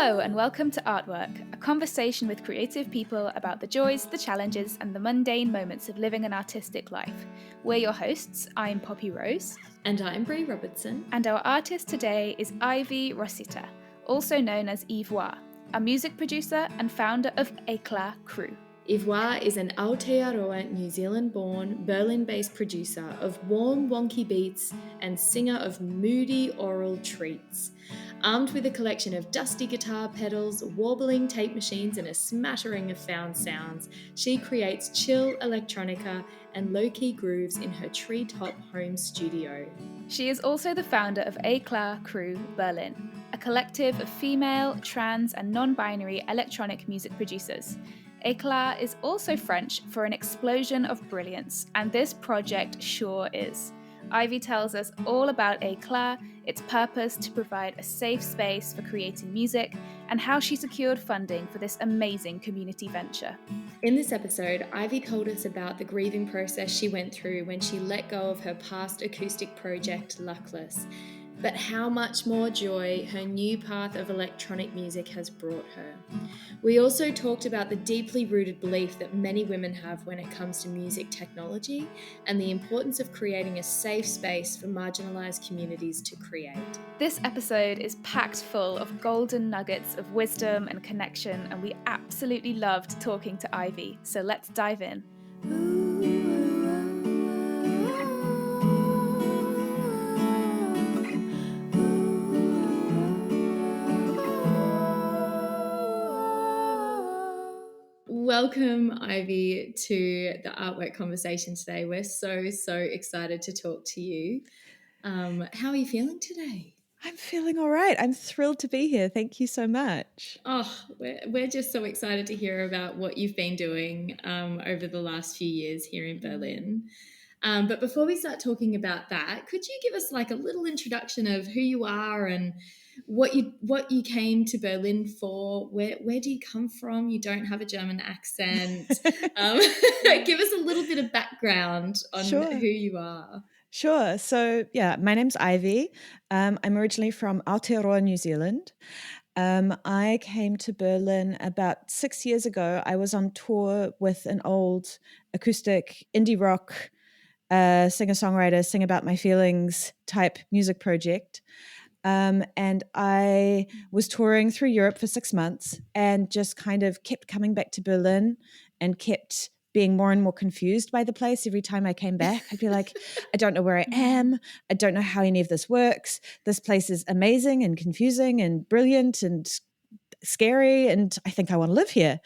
Hello and welcome to Artwork, a conversation with creative people about the joys, the challenges and the mundane moments of living an artistic life. We're your hosts, I'm Poppy Rose. And I'm Brie Robertson. And our artist today is Yvois Rossiter, also known as Yvois, a music producer and founder of Éclat Crew. Yvois is an Aotearoa, New Zealand-born, Berlin-based producer of warm, wonky beats and singer of moody aural treats. Armed with a collection of dusty guitar pedals, warbling tape machines and a smattering of found sounds, she creates chill electronica and low-key grooves in her treetop home studio. She is also the founder of Éclat Crew Berlin, a collective of female, trans and non-binary electronic music producers. Éclat is also French for an explosion of brilliance, and this project sure is. Yvois tells us all about Éclat, its purpose to provide a safe space for creating music, and how she secured funding for this amazing community venture. In this episode, Yvois told us about the grieving process she went through when she let go of her past acoustic project, Luckless, but how much more joy her new path of electronic music has brought her. We also talked about the deeply rooted belief that many women have when it comes to music technology and the importance of creating a safe space for marginalised communities to create. This episode is packed full of golden nuggets of wisdom and connection, and we absolutely loved talking to Yvois, so let's dive in. Welcome, Yvois, to the artwork conversation today. We're so excited to talk to you. How are you feeling today? I'm feeling all right. I'm thrilled to be here. Thank you so much. Oh, we're just so excited to hear about what you've been doing over the last few years here in Berlin. But before we start talking about that, could you give us like a little introduction of who you are and what you came to Berlin for? Where do you come from? You don't have a German accent. Give us a little bit of background on who you are. Sure. So, my name's Yvois. I'm originally from Aotearoa, New Zealand. I came to Berlin about 6 years ago. I was on tour with an old acoustic indie rock singer-songwriter, sing about my feelings type music project. And I was touring through Europe for 6 months and just kind of kept coming back to Berlin and kept being more and more confused by the place. Every time I came back, I'd be like, I don't know where I am. I don't know how any of this works. This place is amazing and confusing and brilliant and scary, and I think I want to live here.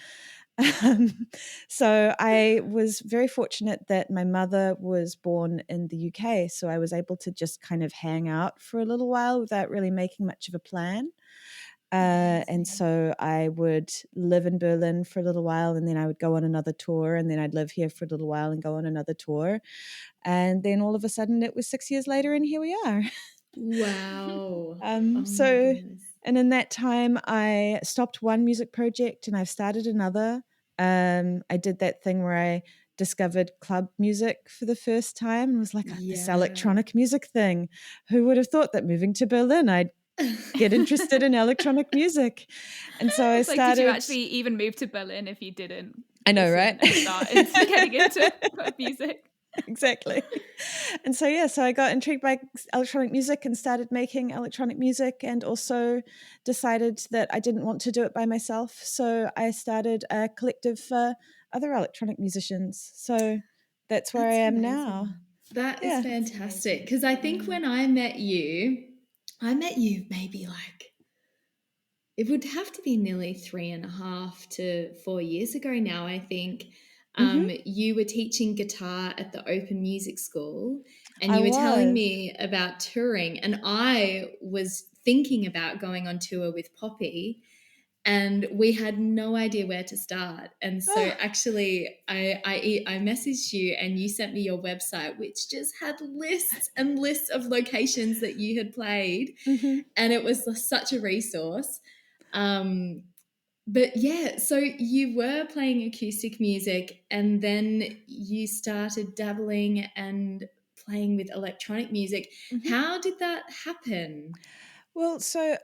So I was very fortunate that my mother was born in the UK, so I was able to just kind of hang out for a little while without really making much of a plan. And so I would live in Berlin for a little while, and then I would go on another tour, and then I'd live here for a little while and go on another tour. And then all of a sudden it was 6 years later and here we are. Wow. And in that time I stopped one music project and I've started another. I did that thing where I discovered club music for the first time and was like, this electronic music thing. Who would have thought that moving to Berlin I'd get interested in electronic music? And so I started. Like, did you actually even move to Berlin if you didn't? I know, right? And start getting into club music. Exactly. And so I got intrigued by electronic music and started making electronic music, and also decided that I didn't want to do it by myself. So I started a collective for other electronic musicians. So that's where I am now. That is fantastic. Because I think when I met you maybe like, it would have to be nearly 3.5 to 4 years ago now, I think. You were teaching guitar at the Open Music School, and you were telling me about touring, and I was thinking about going on tour with Poppy, and we had no idea where to start. And so actually I messaged you and you sent me your website, which just had lists and lists of locations that you had played. And it was such a resource. But yeah, so you were playing acoustic music and then you started dabbling and playing with electronic music. How did that happen? Well, so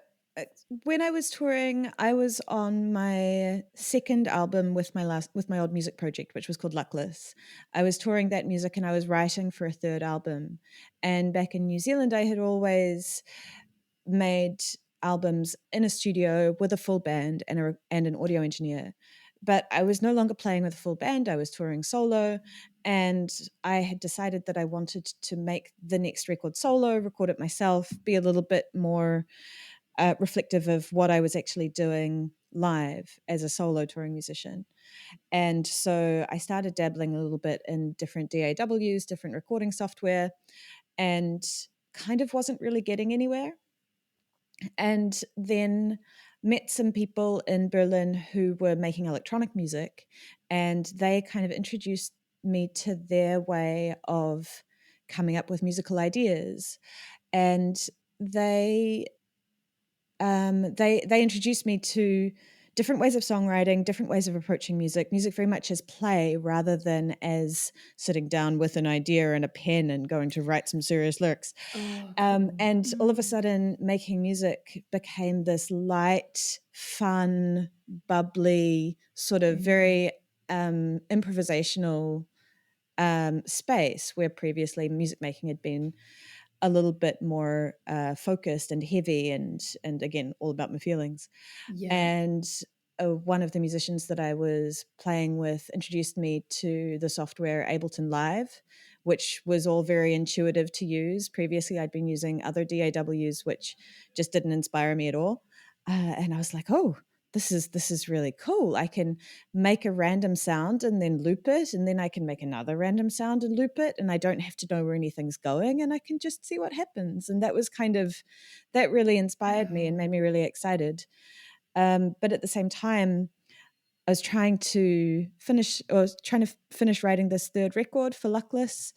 when I was touring, I was on my second album with my old music project, which was called Luckless. I was touring that music and I was writing for a third album. And back in New Zealand, I had always made albums in a studio with a full band and an audio engineer. But I was no longer playing with a full band. I was touring solo, and I had decided that I wanted to make the next record solo, record it myself, be a little bit more reflective of what I was actually doing live as a solo touring musician. And so I started dabbling a little bit in different DAWs, different recording software, and kind of wasn't really getting anywhere. And then met some people in Berlin who were making electronic music, and they kind of introduced me to their way of coming up with musical ideas. And they they introduced me to different ways of songwriting, different ways of approaching music very much as play rather than as sitting down with an idea and a pen and going to write some serious lyrics. Oh, cool. And all of a sudden, making music became this light, fun, bubbly, sort of very improvisational space where previously music making had been a little bit more focused and heavy and again all about my feelings. Yeah. And one of the musicians that I was playing with introduced me to the software Ableton Live, which was all very intuitive to use. Previously, I'd been using other DAWs, which just didn't inspire me at all. And I was like, oh, this is really cool. I can make a random sound and then loop it, and then I can make another random sound and loop it, and I don't have to know where anything's going, and I can just see what happens. And that was that really inspired me and made me really excited. But at the same time, I was trying to finish writing this third record for Luckless,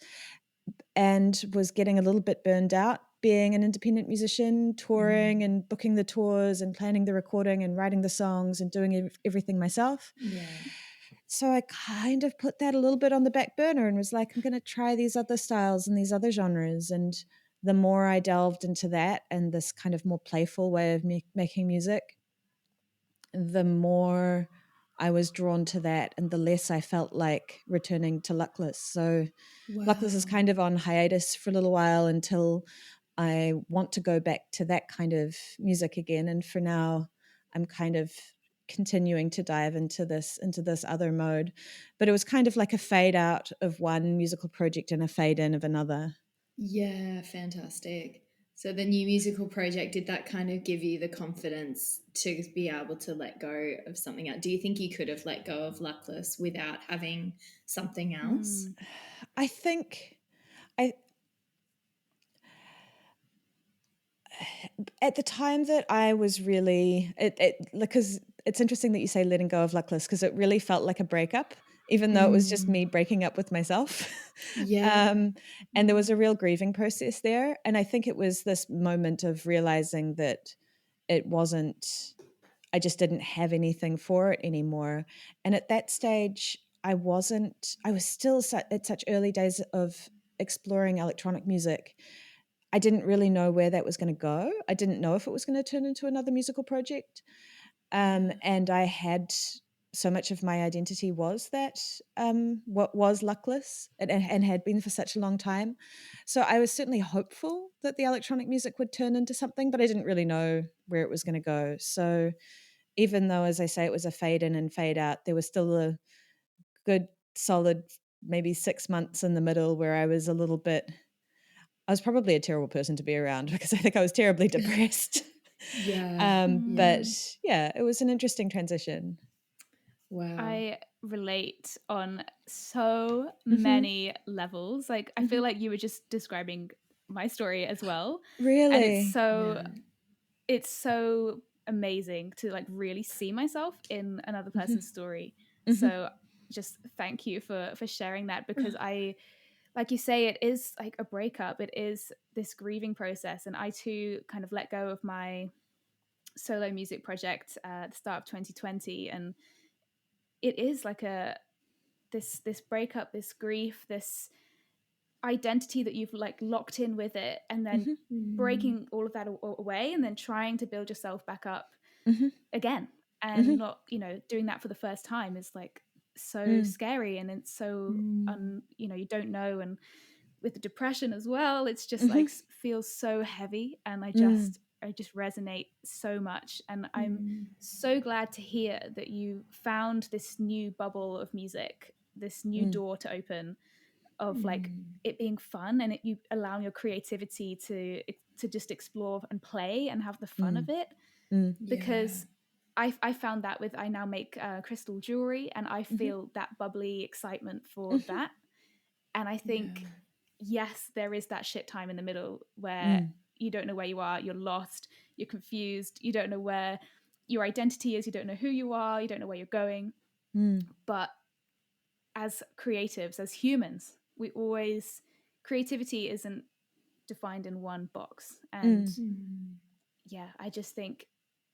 and was getting a little bit burned out being an independent musician, touring and booking the tours and planning the recording and writing the songs and doing everything myself. Yeah. So I kind of put that a little bit on the back burner and was like, I'm going to try these other styles and these other genres. And the more I delved into that and this kind of more playful way of making music, the more I was drawn to that and the less I felt like returning to Luckless. So Luckless is kind of on hiatus for a little while until I want to go back to that kind of music again. And for now, I'm kind of continuing to dive into this other mode. But it was kind of like a fade out of one musical project and a fade in of another. Yeah, fantastic. So the new musical project, did that kind of give you the confidence to be able to let go of something else? Do you think you could have let go of Luckless without having something else? I think I at the time that I was really because it's interesting that you say letting go of Luckless, because it really felt like a breakup, even though it was just me breaking up with myself. Yeah. And there was a real grieving process there. And I think it was this moment of realizing that it wasn't, I just didn't have anything for it anymore. And at that stage, I was still at such early days of exploring electronic music. I didn't really know where that was going to go. I didn't know if it was going to turn into another musical project. And I had so much of my identity was that what was Luckless and had been for such a long time. So I was certainly hopeful that the electronic music would turn into something, but I didn't really know where it was going to go. So even though, as I say, it was a fade in and fade out, there was still a good solid maybe 6 months in the middle where I was probably a terrible person to be around because I think I was terribly depressed. Yeah. But yeah, it was an interesting transition. Wow. I relate on so many levels. Like, I feel like you were just describing my story as well. Really? And it's so amazing to like really see myself in another person's story. So just thank you for sharing that, because I, like you say, it is like a breakup. It is this grieving process. And I too kind of let go of my solo music project at the start of 2020. And it is like this breakup, this grief, this identity that you've like locked in with it, and then breaking all of that away, and then trying to build yourself back up again, and not, you know, doing that for the first time is like so scary, and it's so you know, you don't know. And with the depression as well, it's just like feels so heavy, and I just resonate so much. And I'm so glad to hear that you found this new bubble of music, this new door to open, of like it being fun, and you allowing your creativity to just explore and play and have the fun of it. Because I found that with, I now make crystal jewelry, and I feel that bubbly excitement for that. And I think, yes, there is that shit time in the middle where you don't know where you are, you're lost, you're confused, you don't know where your identity is, you don't know who you are, you don't know where you're going. But as creatives, as humans, creativity isn't defined in one box. And yeah, I just think,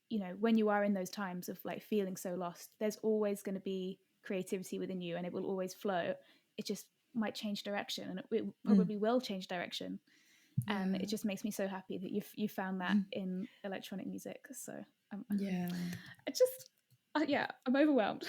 you know, when you are in those times of like feeling so lost, there's always going to be creativity within you, and it will always flow. It just might change direction, and it probably will change direction. And it just makes me so happy that you found that in electronic music. So I'm overwhelmed.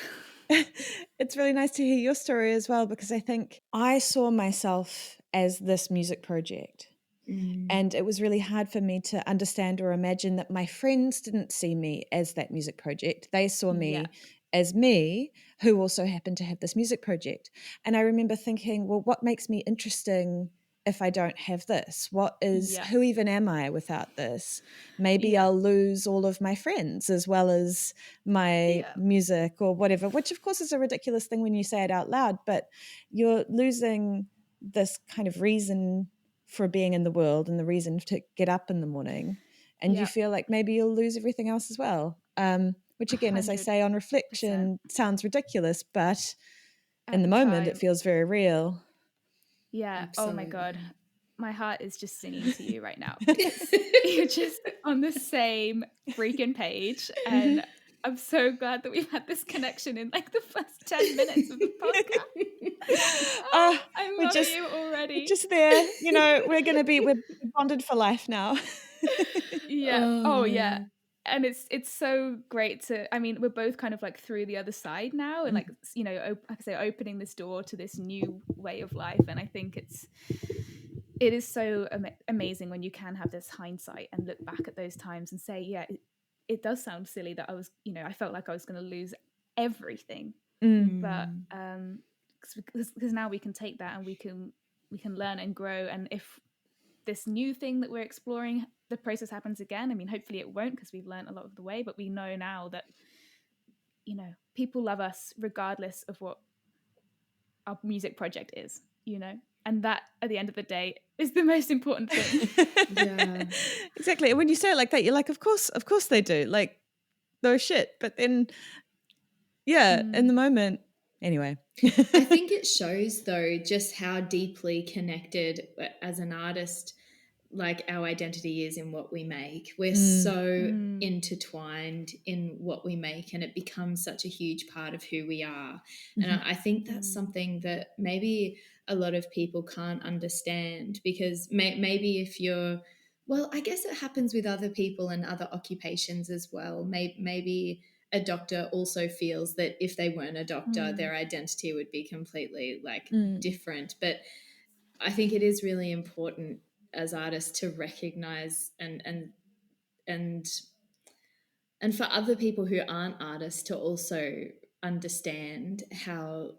It's really nice to hear your story as well, because I think I saw myself as this music project. And it was really hard for me to understand or imagine that my friends didn't see me as that music project. They saw me as me, who also happened to have this music project. And I remember thinking, well, what makes me interesting if I don't have this? Who even am I without this? Maybe I'll lose all of my friends as well as my music or whatever, which of course is a ridiculous thing when you say it out loud, but you're losing this kind of reason for being in the world and the reason to get up in the morning. And you feel like maybe you'll lose everything else as well. Which again, as I say, on reflection, sounds ridiculous, but in the moment it feels very real. Yeah. Absolutely. Oh my God. My heart is just singing to you right now. You're just on the same freaking page. And I'm so glad that we've had this connection in like the first 10 minutes of the podcast. I love you already. Just there, you know, we're bonded for life now. Oh yeah. And it's so great to, I mean, we're both kind of like through the other side now, and like, you know, like I say, opening this door to this new way of life. And I think it is so amazing when you can have this hindsight and look back at those times and say, yeah, it does sound silly that I was, you know, I felt like I was going to lose everything. But because now we can take that and we can learn and grow. And if this new thing that we're exploring, the process happens again, I mean, hopefully it won't, because we've learned a lot of the way, but we know now that, you know, people love us regardless of what our music project is, you know, and that at the end of the day is the most important thing. Exactly. And when you say it like that, you're like, of course they do, like, no shit. But then in the moment, anyway. I think it shows though just how deeply connected as an artist, like, our identity is in what we make. We're so intertwined in what we make, and it becomes such a huge part of who we are. And I think that's something that maybe a lot of people can't understand, because maybe if you're, well, I guess it happens with other people and other occupations as well. Maybe a doctor also feels that if they weren't a doctor, their identity would be completely like different. But I think it is really important as artists to recognize and for other people who aren't artists to also understand how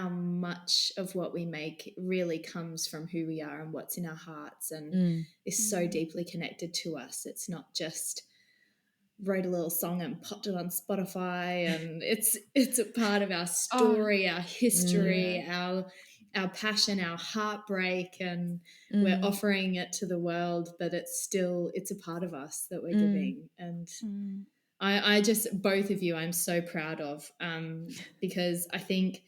much of what we make really comes from who we are and what's in our hearts, and is so deeply connected to us. It's not just wrote a little song and popped it on Spotify, and it's a part of our story, our history, our passion, our heartbreak, and we're offering it to the world, but it's a part of us that we're giving. And I just, both of you, I'm so proud of, because I think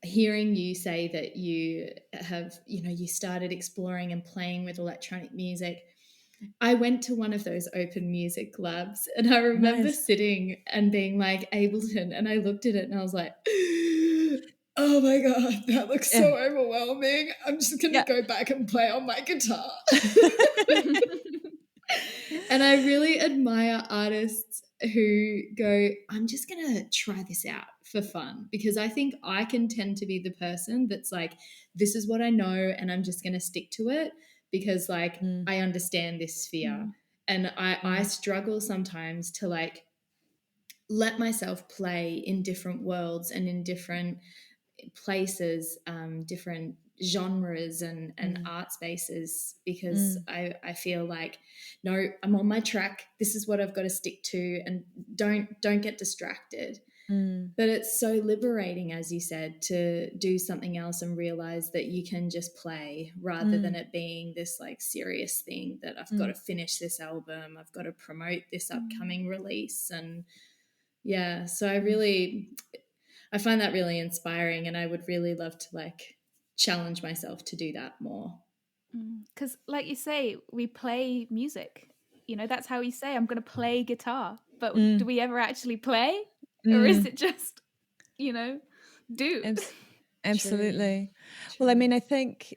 hearing you say that you have, you know, you started exploring and playing with electronic music. I went to one of those open music labs, and I remember sitting and being like, Ableton, and I looked at it and I was like, oh my God, that looks Yeah. so overwhelming. I'm just going to Yeah. go back and play on my guitar. And I really admire artists who go, I'm just going to try this out for fun, because I think I can tend to be the person that's like, this is what I know and I'm just going to stick to it because like I understand this sphere. And I struggle sometimes to like let myself play in different worlds and in different places, different genres and art spaces, because I feel like, no, I'm on my track. This is what I've got to stick to, and don't get distracted. But it's so liberating, as you said, to do something else and realize that you can just play rather than it being this like serious thing that I've got to finish this album, I've got to promote this upcoming release. And yeah, so I find that really inspiring, and I would really love to like challenge myself to do that more. Because, like you say, we play music. You know, that's how we say, I'm going to play guitar. But do we ever actually play? Or is it just, you know, do? Absolutely. True. Well, I mean, I think,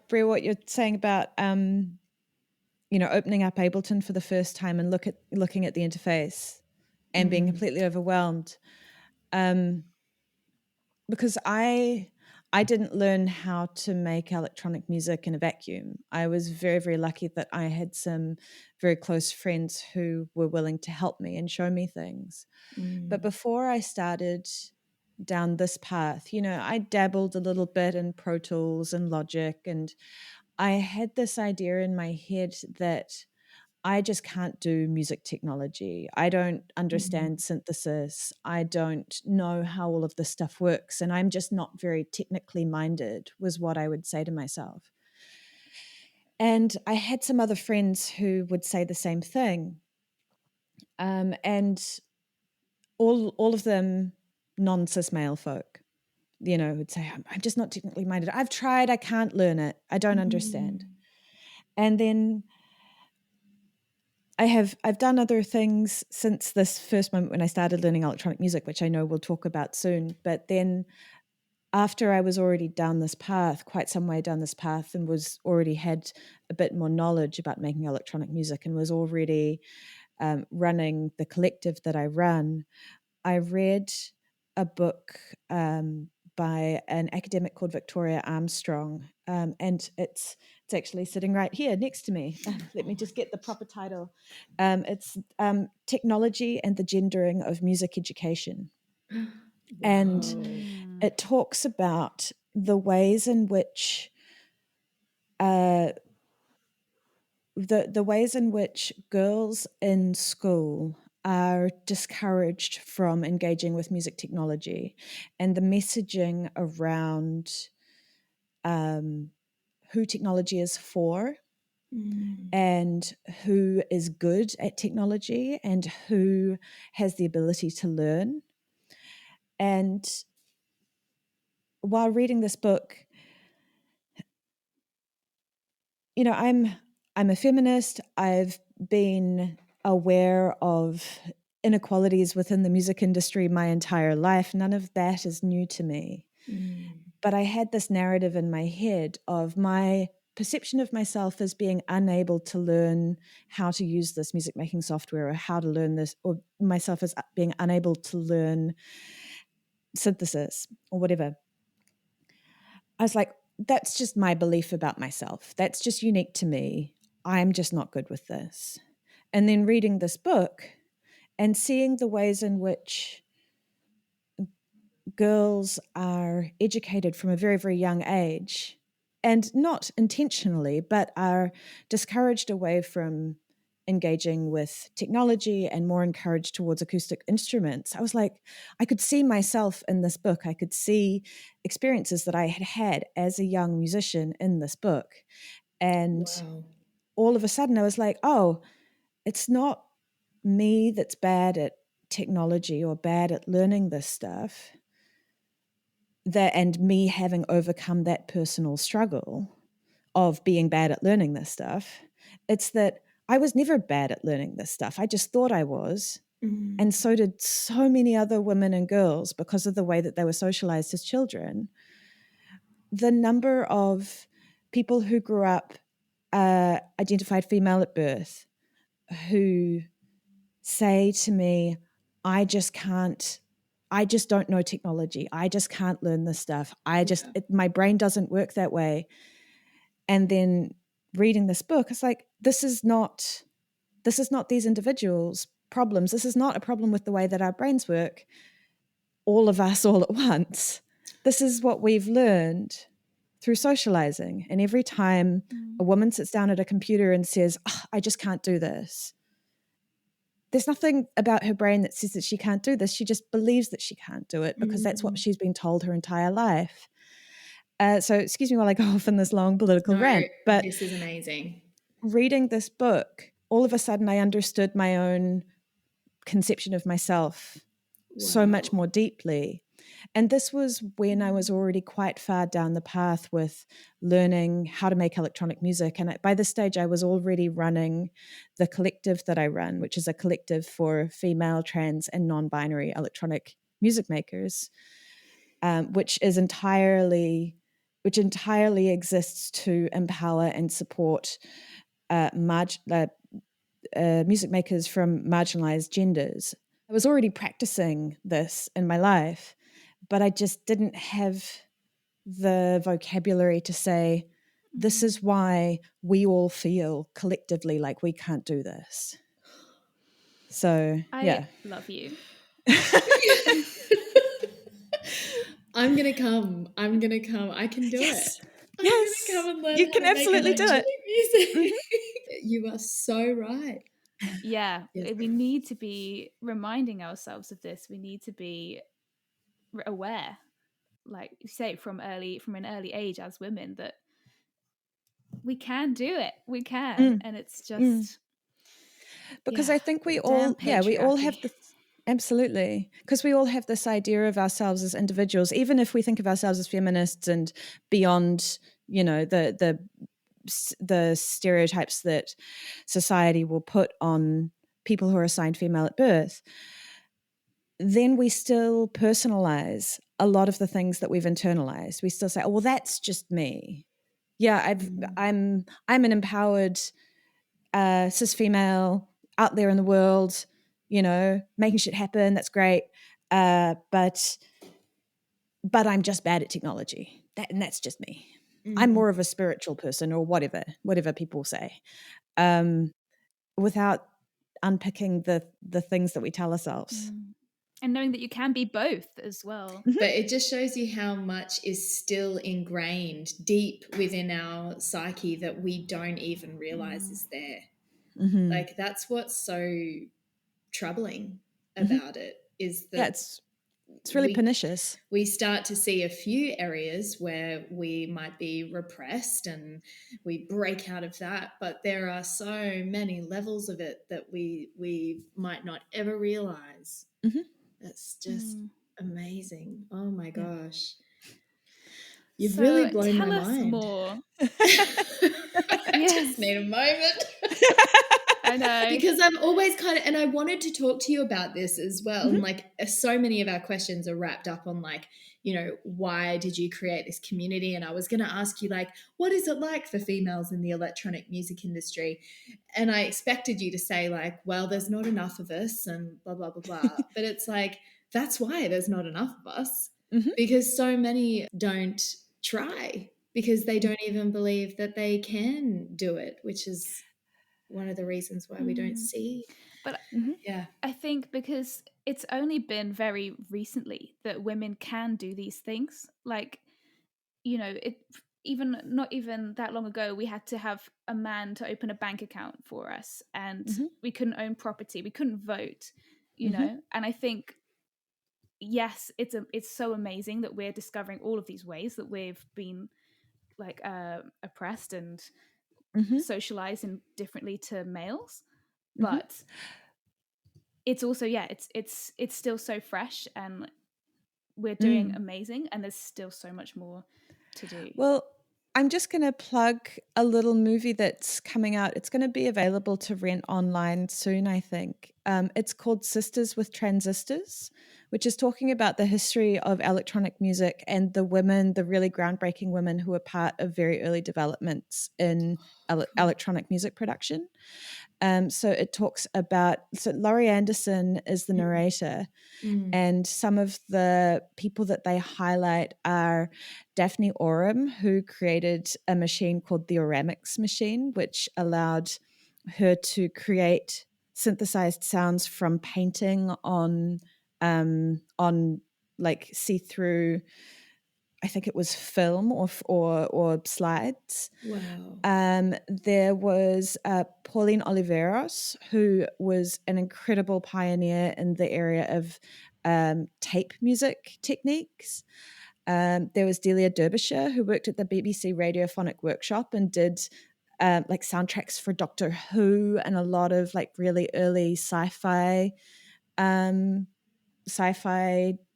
Brie, what you're saying about, you know, opening up Ableton for the first time and looking at the interface and being completely overwhelmed, because I didn't learn how to make electronic music in a vacuum. I was very, very lucky that I had some very close friends who were willing to help me and show me things. But before I started down this path, you know, I dabbled a little bit in Pro Tools and Logic, and I had this idea in my head that I just can't do music technology. I don't understand synthesis. I don't know how all of this stuff works. And I'm just not very technically minded, was what I would say to myself. And I had some other friends who would say the same thing. And all of them non-cis male folk, you know, would say, I'm just not technically minded. I've tried, I can't learn it. I don't understand. And then I've done other things since this first moment when I started learning electronic music, which I know we'll talk about soon. But then after I was already down this path, quite some way down this path, and was already had a bit more knowledge about making electronic music and was already running the collective that I run, I read a book by an academic called Victoria Armstrong, and it's actually sitting right here next to me. Let me just get the proper title. It's Technology and the Gendering of Music Education. And it talks about the ways in which the ways in which girls in school are discouraged from engaging with music technology, and the messaging around who technology is for and who is good at technology and who has the ability to learn. And while reading this book, you know, I'm a feminist. I've been aware of inequalities within the music industry my entire life. None of that is new to me. But I had this narrative in my head of my perception of myself as being unable to learn how to use this music making software, or how to learn this, or myself as being unable to learn synthesis or whatever. I was like, that's just my belief about myself. That's just unique to me. I'm just not good with this. And then reading this book and seeing the ways in which girls are educated from a very, very young age, and not intentionally, but are discouraged away from engaging with technology and more encouraged towards acoustic instruments. I was like, I could see myself in this book. I could see experiences that I had had as a young musician in this book. And all of a sudden I was like, oh, it's not me that's bad at technology or bad at learning this stuff, and me having overcome that personal struggle of being bad at learning this stuff. It's that I was never bad at learning this stuff. I just thought I was. And so did so many other women and girls because of the way that they were socialized as children. The number of people who grew up identified female at birth who say to me, I just don't know technology. I just can't learn this stuff. My brain doesn't work that way. And then reading this book, it's like, this is not these individuals' problems. This is not a problem with the way that our brains work, all of us all at once. This is what we've learned through socializing. And every time a woman sits down at a computer and says, I just can't do this, there's nothing about her brain that says that she can't do this. She just believes that she can't do it because that's what she's been told her entire life. So excuse me while I go off in this long political rant, but this is amazing. Reading this book, all of a sudden I understood my own conception of myself so much more deeply. And this was when I was already quite far down the path with learning how to make electronic music. And by this stage, I was already running the collective that I run, which is a collective for female, trans, and non-binary electronic music makers, which entirely exists to empower and support music makers from marginalized genders. I was already practicing this in my life, but I just didn't have the vocabulary to say, this is why we all feel collectively like we can't do this. So, I love you. I'm going to come. I can do yes. it. I'm going to come and learn you how can to absolutely make do it. music. You are so right. Yeah, we need to be reminding ourselves of this. We need to be aware, like you say, from an early age as women, that we can do it. We can, and it's just because I think we all have this. Absolutely. Because we all have this idea of ourselves as individuals, even if we think of ourselves as feminists and beyond, the stereotypes that society will put on people who are assigned female at birth, then we still personalize a lot of the things that we've internalized. We still say, oh, well, that's just me. Yeah, I'm an empowered cis female out there in the world, making shit happen. That's great. But I'm just bad at technology. And that's just me. I'm more of a spiritual person, or whatever people say, without unpicking the things that we tell ourselves. And knowing that you can be both as well. But it just shows you how much is still ingrained deep within our psyche that we don't even realize is there. Like, that's what's so troubling about it, is that it's really pernicious. We start to see a few areas where we might be repressed and we break out of that, but there are so many levels of it that we might not ever realize. That's just amazing. Oh my gosh. You've really blown my mind. Tell us more. I just need a moment. I know. Because I'm always and I wanted to talk to you about this as well. And like, so many of our questions are wrapped up on like, why did you create this community? And I was going to ask you, like, what is it like for females in the electronic music industry? And I expected you to say like, well, there's not enough of us and blah, blah, blah, blah. But it's like, that's why there's not enough of us, because so many don't try, because they don't even believe that they can do it, which is one of the reasons why we don't see. But I think because it's only been very recently that women can do these things. Like, not even that long ago, we had to have a man to open a bank account for us, and we couldn't own property, we couldn't vote, and I think, yes, it's so amazing that we're discovering all of these ways that we've been like oppressed and socialized in differently to males, but it's also it's still so fresh, and we're doing amazing, and there's still so much more to do. Well, I'm just going to plug a little movie that's coming out. It's going to be available to rent online soon, I think. It's called Sisters with Transistors, which is talking about the history of electronic music and the women, the really groundbreaking women who were part of very early developments in electronic music production. So it talks about, so Laurie Anderson is the narrator, and some of the people that they highlight are Daphne Oram, who created a machine called the Oramics machine, which allowed her to create synthesized sounds from painting on like see-through, I think it was film or slides. Wow. There was Pauline Oliveros, who was an incredible pioneer in the area of tape music techniques. There was Delia Derbyshire, who worked at the BBC Radiophonic Workshop and did like soundtracks for Doctor Who and a lot of like really early sci-fi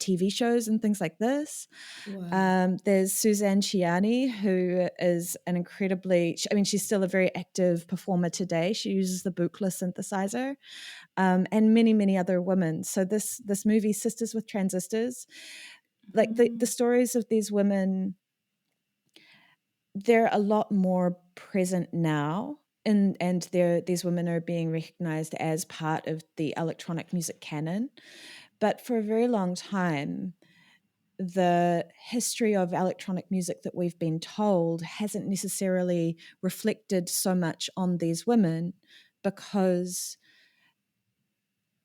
TV shows and things like this. Wow. There's Suzanne Ciani, who is an incredibly, I mean, she's still a very active performer today. She uses the Buchla synthesizer, and many, many other women. So this movie, Sisters with Transistors, like the stories of these women, they're a lot more present now. And these women are being recognized as part of the electronic music canon. But for a very long time, the history of electronic music that we've been told hasn't necessarily reflected so much on these women, because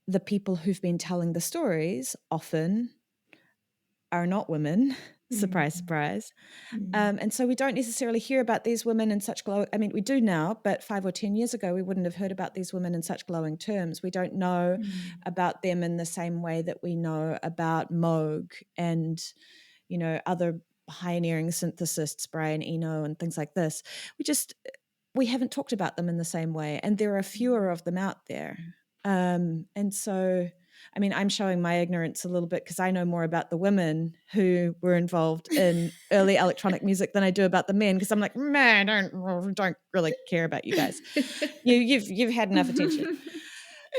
the people who've been telling the stories often are not women. Surprise, surprise. And so we don't necessarily hear about these women in such I mean, we do now, but 5 or 10 years ago, we wouldn't have heard about these women in such glowing terms. We don't know about them in the same way that we know about Moog and, you know, other pioneering synthesists, Brian Eno and things like this. We haven't talked about them in the same way. And there are fewer of them out there. And so, I mean, I'm showing my ignorance a little bit because I know more about the women who were involved in early electronic music than I do about the men, because I'm like, man, I don't really care about you guys. You've had enough attention.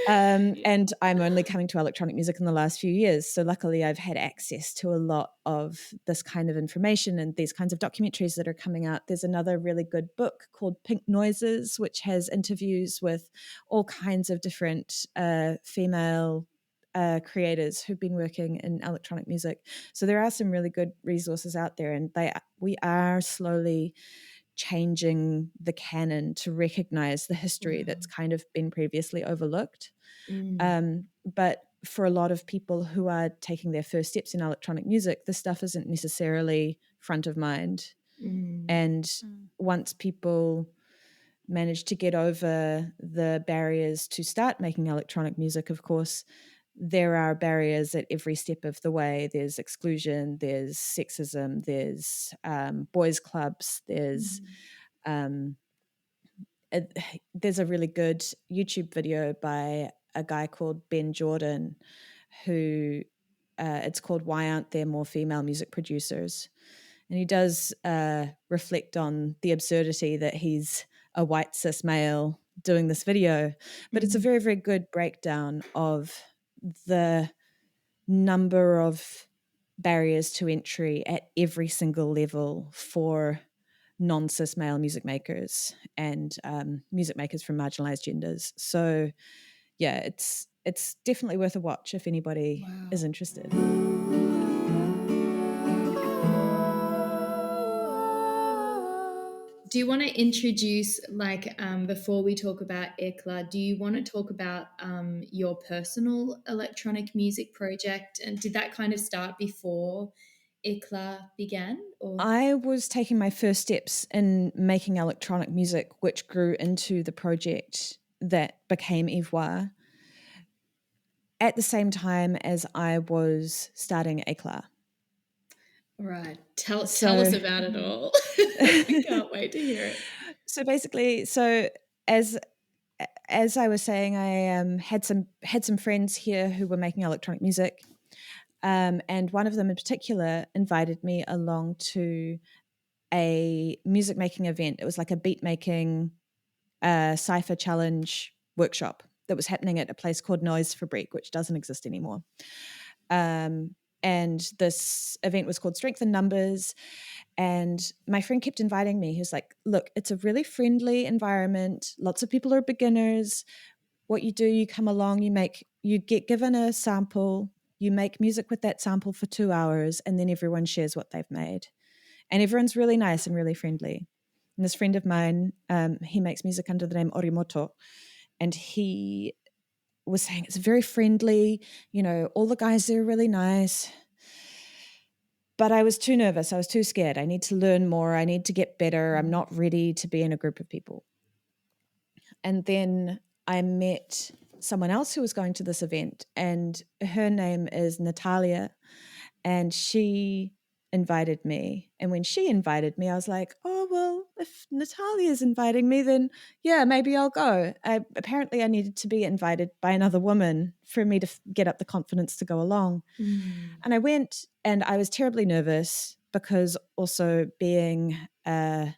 And I'm only coming to electronic music in the last few years. So luckily I've had access to a lot of this kind of information and these kinds of documentaries that are coming out. There's another really good book called Pink Noises, which has interviews with all kinds of different female creators who've been working in electronic music. So there are some really good resources out there, and we are slowly changing the canon to recognize the history that's kind of been previously overlooked. But for a lot of people who are taking their first steps in electronic music, this stuff isn't necessarily front of mind. And once people manage to get over the barriers to start making electronic music, of course, there are barriers at every step of the way. There's exclusion, there's sexism, there's boys' clubs, there's there's a really good YouTube video by a guy called Ben Jordan, who it's called "Why Aren't There More Female Music Producers?" And he does reflect on the absurdity that he's a white cis male doing this video, but it's a very, very good breakdown of the number of barriers to entry at every single level for non-cis male music makers and music makers from marginalized genders. So yeah, it's definitely worth a watch if anybody is interested. Do you want to introduce, like, before we talk about Éclat, do you want to talk about your personal electronic music project? And did that kind of start before Éclat began? Or? I was taking my first steps in making electronic music, which grew into the project that became Yvois, at the same time as I was starting Éclat. All right. Tell us about it all. I can't wait to hear it. So basically, as I was saying, I had some friends here who were making electronic music, and one of them in particular invited me along to a music making event. It was like a beat making cipher challenge workshop that was happening at a place called Noise Fabrique, which doesn't exist anymore. And this event was called Strength in Numbers. And my friend kept inviting me. He was like, look, it's a really friendly environment. Lots of people are beginners. What you do, you come along, you get given a sample, you make music with that sample for 2 hours, and then everyone shares what they've made. And everyone's really nice and really friendly. And this friend of mine, he makes music under the name Orimoto, and he was saying it's very friendly, all the guys there are really nice. But I was too nervous. I was too scared. I need to learn more. I need to get better. I'm not ready to be in a group of people. And then I met someone else who was going to this event, and her name is Natalia, and she invited me. And when she invited me, I was like, oh, well, if Natalia's inviting me, then yeah, maybe I'll go. Apparently I needed to be invited by another woman for me to get up the confidence to go along. And I went, and I was terribly nervous because also being a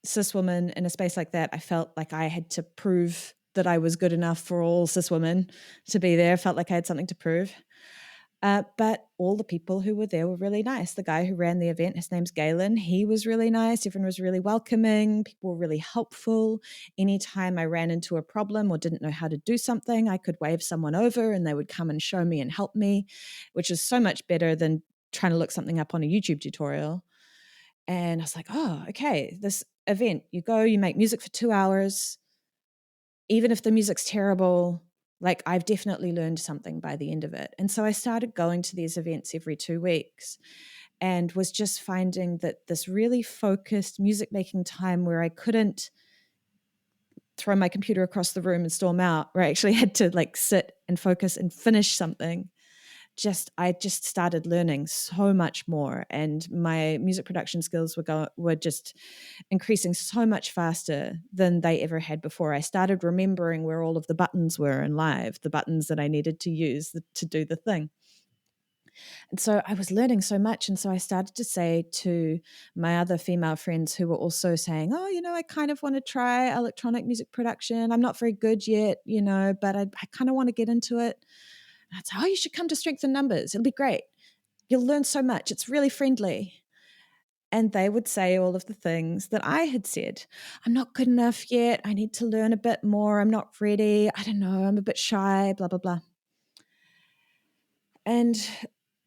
cis woman in a space like that, I felt like I had to prove that I was good enough for all cis women to be there. I felt like I had something to prove. But all the people who were there were really nice. The guy who ran the event, his name's Galen. He was really nice. Everyone was really welcoming. People were really helpful. Anytime I ran into a problem or didn't know how to do something, I could wave someone over and they would come and show me and help me, which is so much better than trying to look something up on a YouTube tutorial. And I was like, oh, okay, this event, you go, you make music for 2 hours. Even if the music's terrible, like I've definitely learned something by the end of it. And so I started going to these events every 2 weeks and was just finding that this really focused music making time where I couldn't throw my computer across the room and storm out, where I actually had to like sit and focus and finish something. I just started learning so much more, and my music production skills were just increasing so much faster than they ever had before. I started remembering where all of the buttons were in live, the buttons that I needed to use to do the thing. And so I was learning so much. And so I started to say to my other female friends who were also saying, oh, I kind of want to try electronic music production. I'm not very good yet, but I kind of want to get into it. And I'd say, oh, you should come to Strength in Numbers. It'll be great. You'll learn so much. It's really friendly. And they would say all of the things that I had said. I'm not good enough yet. I need to learn a bit more. I'm not ready. I don't know. I'm a bit shy, blah, blah, blah. And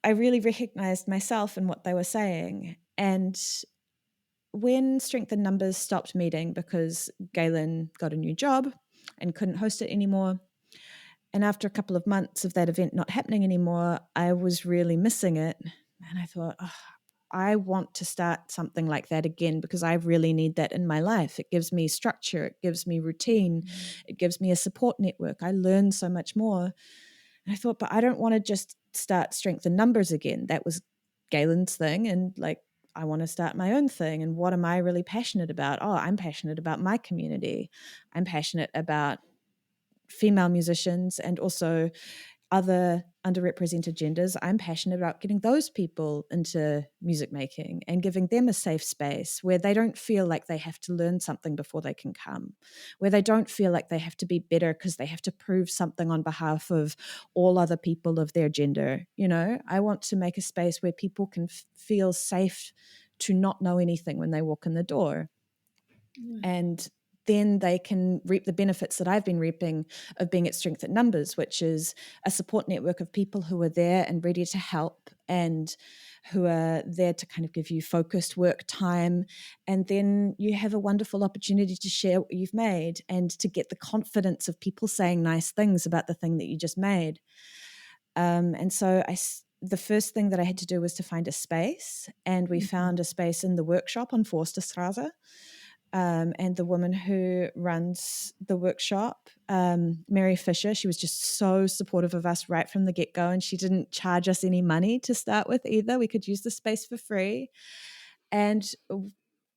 I really recognized myself in what they were saying. And when Strength in Numbers stopped meeting because Galen got a new job and couldn't host it anymore, and after a couple of months of that event not happening anymore, I was really missing it. And I thought, oh, I want to start something like that again because I really need that in my life. It gives me structure. It gives me routine. It gives me a support network. I learn so much more. And I thought, but I don't want to just start Strength in Numbers again. That was Galen's thing. And like, I want to start my own thing. And what am I really passionate about? Oh, I'm passionate about my community. I'm passionate about female musicians and also other underrepresented genders. I'm passionate about getting those people into music making and giving them a safe space where they don't feel like they have to learn something before they can come, where they don't feel like they have to be better because they have to prove something on behalf of all other people of their gender. I want to make a space where people can feel safe to not know anything when they walk in the door. And then they can reap the benefits that I've been reaping of being at Strength in Numbers, which is a support network of people who are there and ready to help and who are there to kind of give you focused work time. And then you have a wonderful opportunity to share what you've made and to get the confidence of people saying nice things about the thing that you just made. And so the first thing that I had to do was to find a space, and we found a space in the workshop on Forsterstrasse. And the woman who runs the workshop, Mary Fisher, she was just so supportive of us right from the get-go, and she didn't charge us any money to start with either. We could use the space for free. And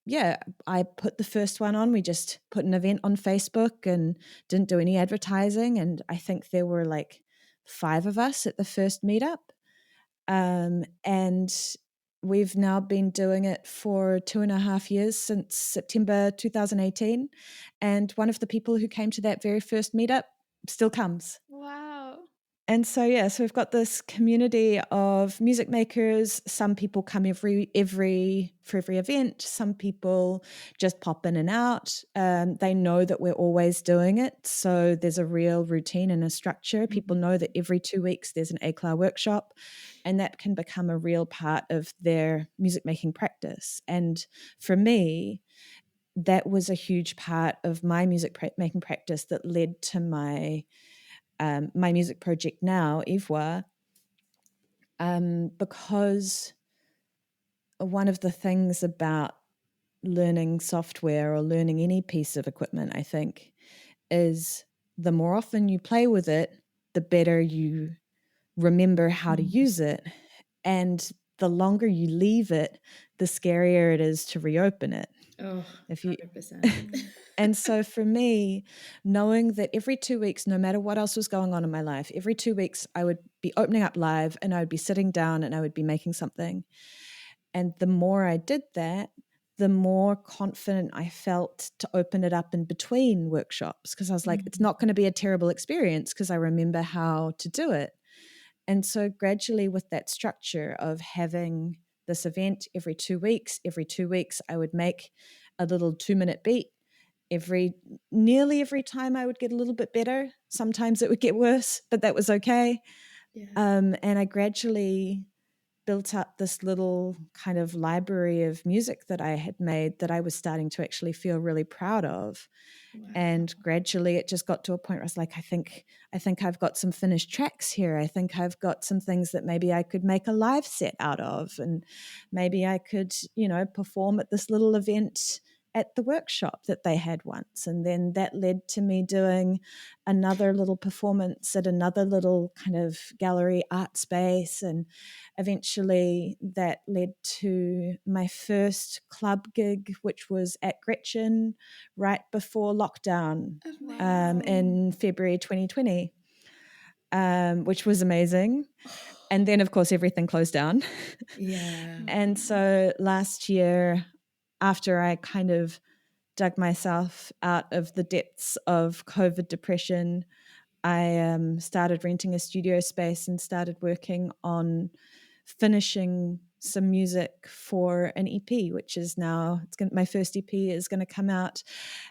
yeah, I put the first one on. We just put an event on Facebook and didn't do any advertising. And I think there were like 5 of us at the first meetup. And we've now been doing it for 2.5 years, since September 2018. And one of the people who came to that very first meetup still comes. Wow. And so, yeah, so we've got this community of music makers. Some people come for every event. Some people just pop in and out. They know that we're always doing it. So there's a real routine and a structure. People know that every 2 weeks there's an Éclat workshop, and that can become a real part of their music making practice. And for me, that was a huge part of my music making practice that led to my music project now, Yvois, because one of the things about learning software or learning any piece of equipment, I think, is the more often you play with it, the better you remember how to use it. And the longer you leave it, the scarier it is to reopen it. Oh, if you 100%. And so for me, knowing that every 2 weeks, no matter what else was going on in my life, every 2 weeks I would be opening up live and I would be sitting down and I would be making something. And the more I did that, the more confident I felt to open it up in between workshops, because I was like, it's not going to be a terrible experience because I remember how to do it. And so gradually, with that structure of having this event every 2 weeks, I would make a little 2-minute beat. Nearly every time I would get a little bit better. Sometimes it would get worse, but that was okay. Yeah. And I gradually built up this little kind of library of music that I had made that I was starting to actually feel really proud of. Wow. And gradually it just got to a point where I was like, I think I've got some finished tracks here. I think I've got some things that maybe I could make a live set out of, and maybe I could, perform at this little event at the workshop that they had once. And then that led to me doing another little performance at another little kind of gallery art space. And eventually that led to my first club gig, which was at Gretchen right before lockdown in February 2020, which was amazing. And then, of course, everything closed down. Yeah. And so last year, after I kind of dug myself out of the depths of COVID depression, I started renting a studio space and started working on finishing some music for an EP, which is now, my first EP is going to come out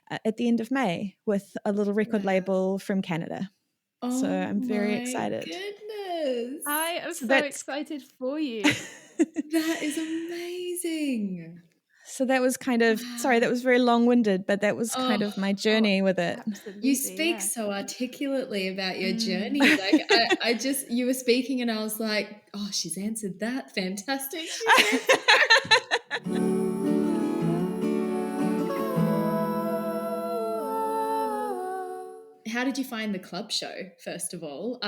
at the end of May with a little record label from Canada. Oh, so I'm very excited. Goodness. I am so excited for you. That is amazing. So that was kind of, sorry, that was very long-winded, but that was kind of my journey with it. Absolutely, You speak so articulately about your journey. Like I just, you were speaking and I was like, oh, she's answered that. Fantastic. She's answered that. How did you find the club show, first of all?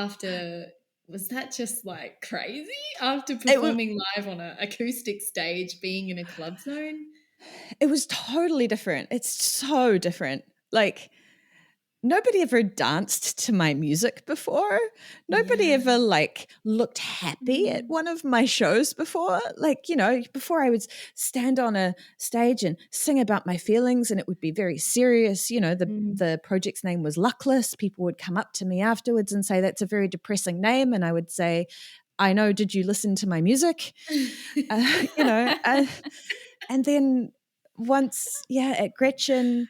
Was that just like crazy after performing live on an acoustic stage, being in a club zone? It was totally different. It's so different. Like, nobody ever danced to my music before. Nobody ever looked happy at one of my shows before. Before I would stand on a stage and sing about my feelings and it would be very serious. The project's name was Luckless. People would come up to me afterwards and say, that's a very depressing name. And I would say, I know, did you listen to my music? And then once, at Gretchen,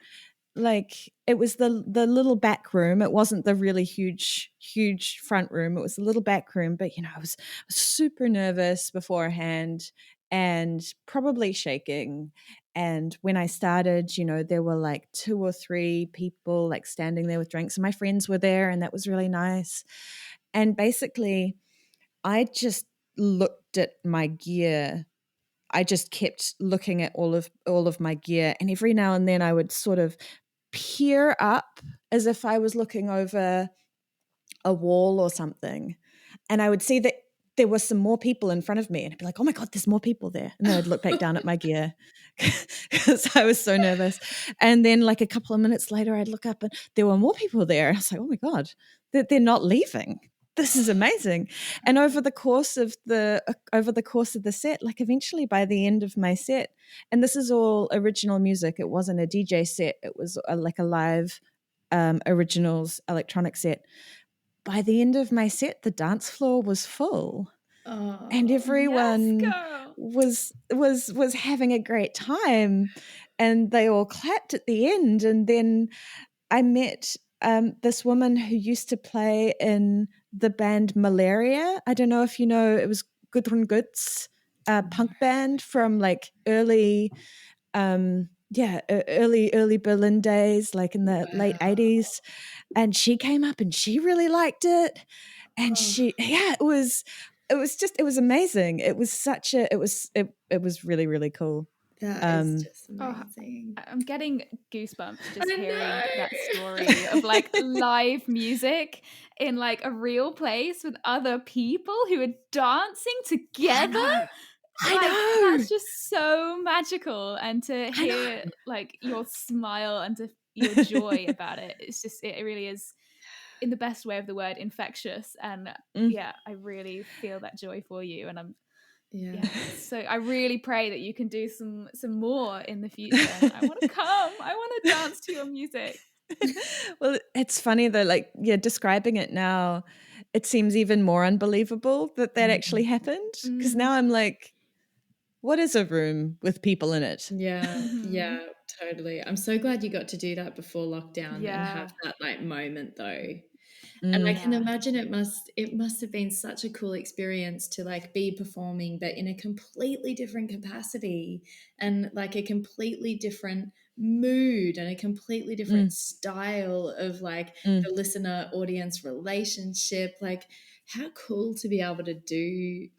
it was the little back room. It wasn't the really huge front room. It was the little back room. But I was super nervous beforehand and probably shaking. And when I started, there were 2 or 3 people standing there with drinks, and my friends were there, and that was really nice. And basically, I just looked at my gear. I just kept looking at all of my gear, and every now and then I would sort of peer up as if I was looking over a wall or something, and I would see that there were some more people in front of me, and I'd be like, oh my God, there's more people there. And then I'd look back down at my gear because I was so nervous. And then a couple of minutes later, I'd look up and there were more people there. I was like, oh my God, they're not leaving. this is amazing. And over the course of the set, like eventually by the end of my set, and this is all original music, it wasn't a DJ set, it was like a live originals electronic set. By the end of my set, the dance floor was full. And Oh, everyone Yes, girl. was having a great time, and they all clapped at the end. And then I met this woman who used to play in the band Malaria. I don't know if you know, it was Gudrun Gutz, a punk band from like early early Berlin days, like in the late wow. 80s. And she came up and she really liked it. And Oh, it was amazing. It was such a it was really, really cool. that is Um just Oh, amazing. I'm getting goosebumps just I hearing that know. story of like live music in like a real place with other people who are dancing I together. know. I Like know. that's just so magical, and to I hear like your smile and to your joy know. about it, it's just, it really is, in the best way of the word, infectious. And Mm. yeah, I really feel that joy for you, and I'm, Yeah. yeah, so I really pray that you can do some more in the future, and I want to come, I want to dance to your music. Well, it's funny though, like, yeah, describing it now, it seems even more unbelievable that that actually happened. Because Mm, now I'm like, what is a room with people in it? Yeah, mhm. yeah, totally. I'm so glad you got to do that before lockdown and have Yeah, that like moment though. And I Mm, can yeah. imagine it must have been such a cool experience to like be performing, but in a completely different capacity and like a completely different mood and a completely different mm, style of like mm, the listener audience relationship. Like how cool to be able to do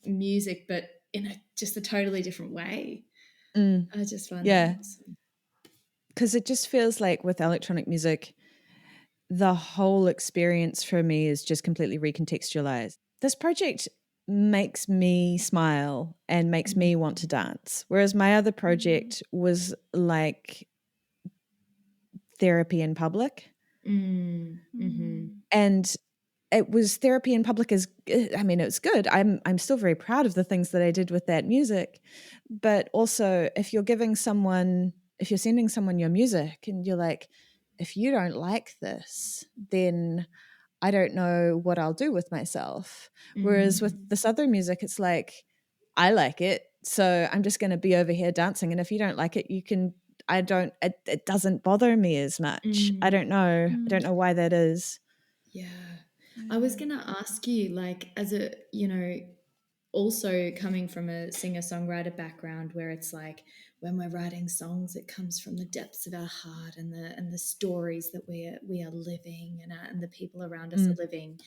music, but in just a totally different way. mm. I just find that Yeah, awesome. because it just feels like with electronic music, the whole experience for me is just completely recontextualized. This project makes me smile and makes me want to dance, whereas my other project was like therapy in public. Mm, mm-hmm. Mm, And it was therapy in public is, I mean, it's good. I'm still very proud of the things that I did with that music. But also if you're sending someone your music and you're like, if you don't like this, then I don't know what I'll do with myself. Whereas with Mm, this other music, it's like, I like it. So I'm just going to be over here dancing. And if you don't like it, it doesn't bother me as much. I mm. don't know. I mm, don't know why that is. Yeah. I was mm, going to ask you, like, as a, also coming from a singer-songwriter background where it's like when we're writing songs, it comes from the depths of our heart and the stories that we are living and the people around us are Mm. living.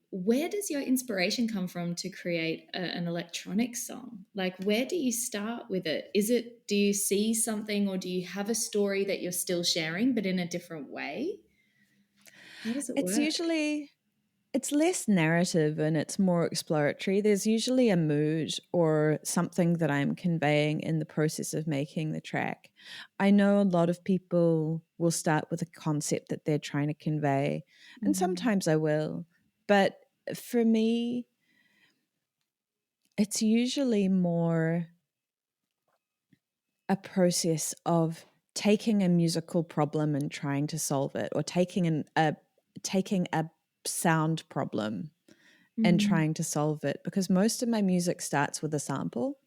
Where does your inspiration come from to create an electronic song? Like, where do you start with it? Do you see something or do you have a story that you're still sharing, but in a different way? How does it It's work? usually it's less narrative and it's more exploratory. There's usually a mood or something that I'm conveying in the process of making the track. I know a lot of people will start with a concept that they're trying to convey, and Mm, sometimes I will. But for me, it's usually more a process of taking a musical problem and trying to solve it, or taking a sound problem and mm, trying to solve it, because most of my music starts with a sample.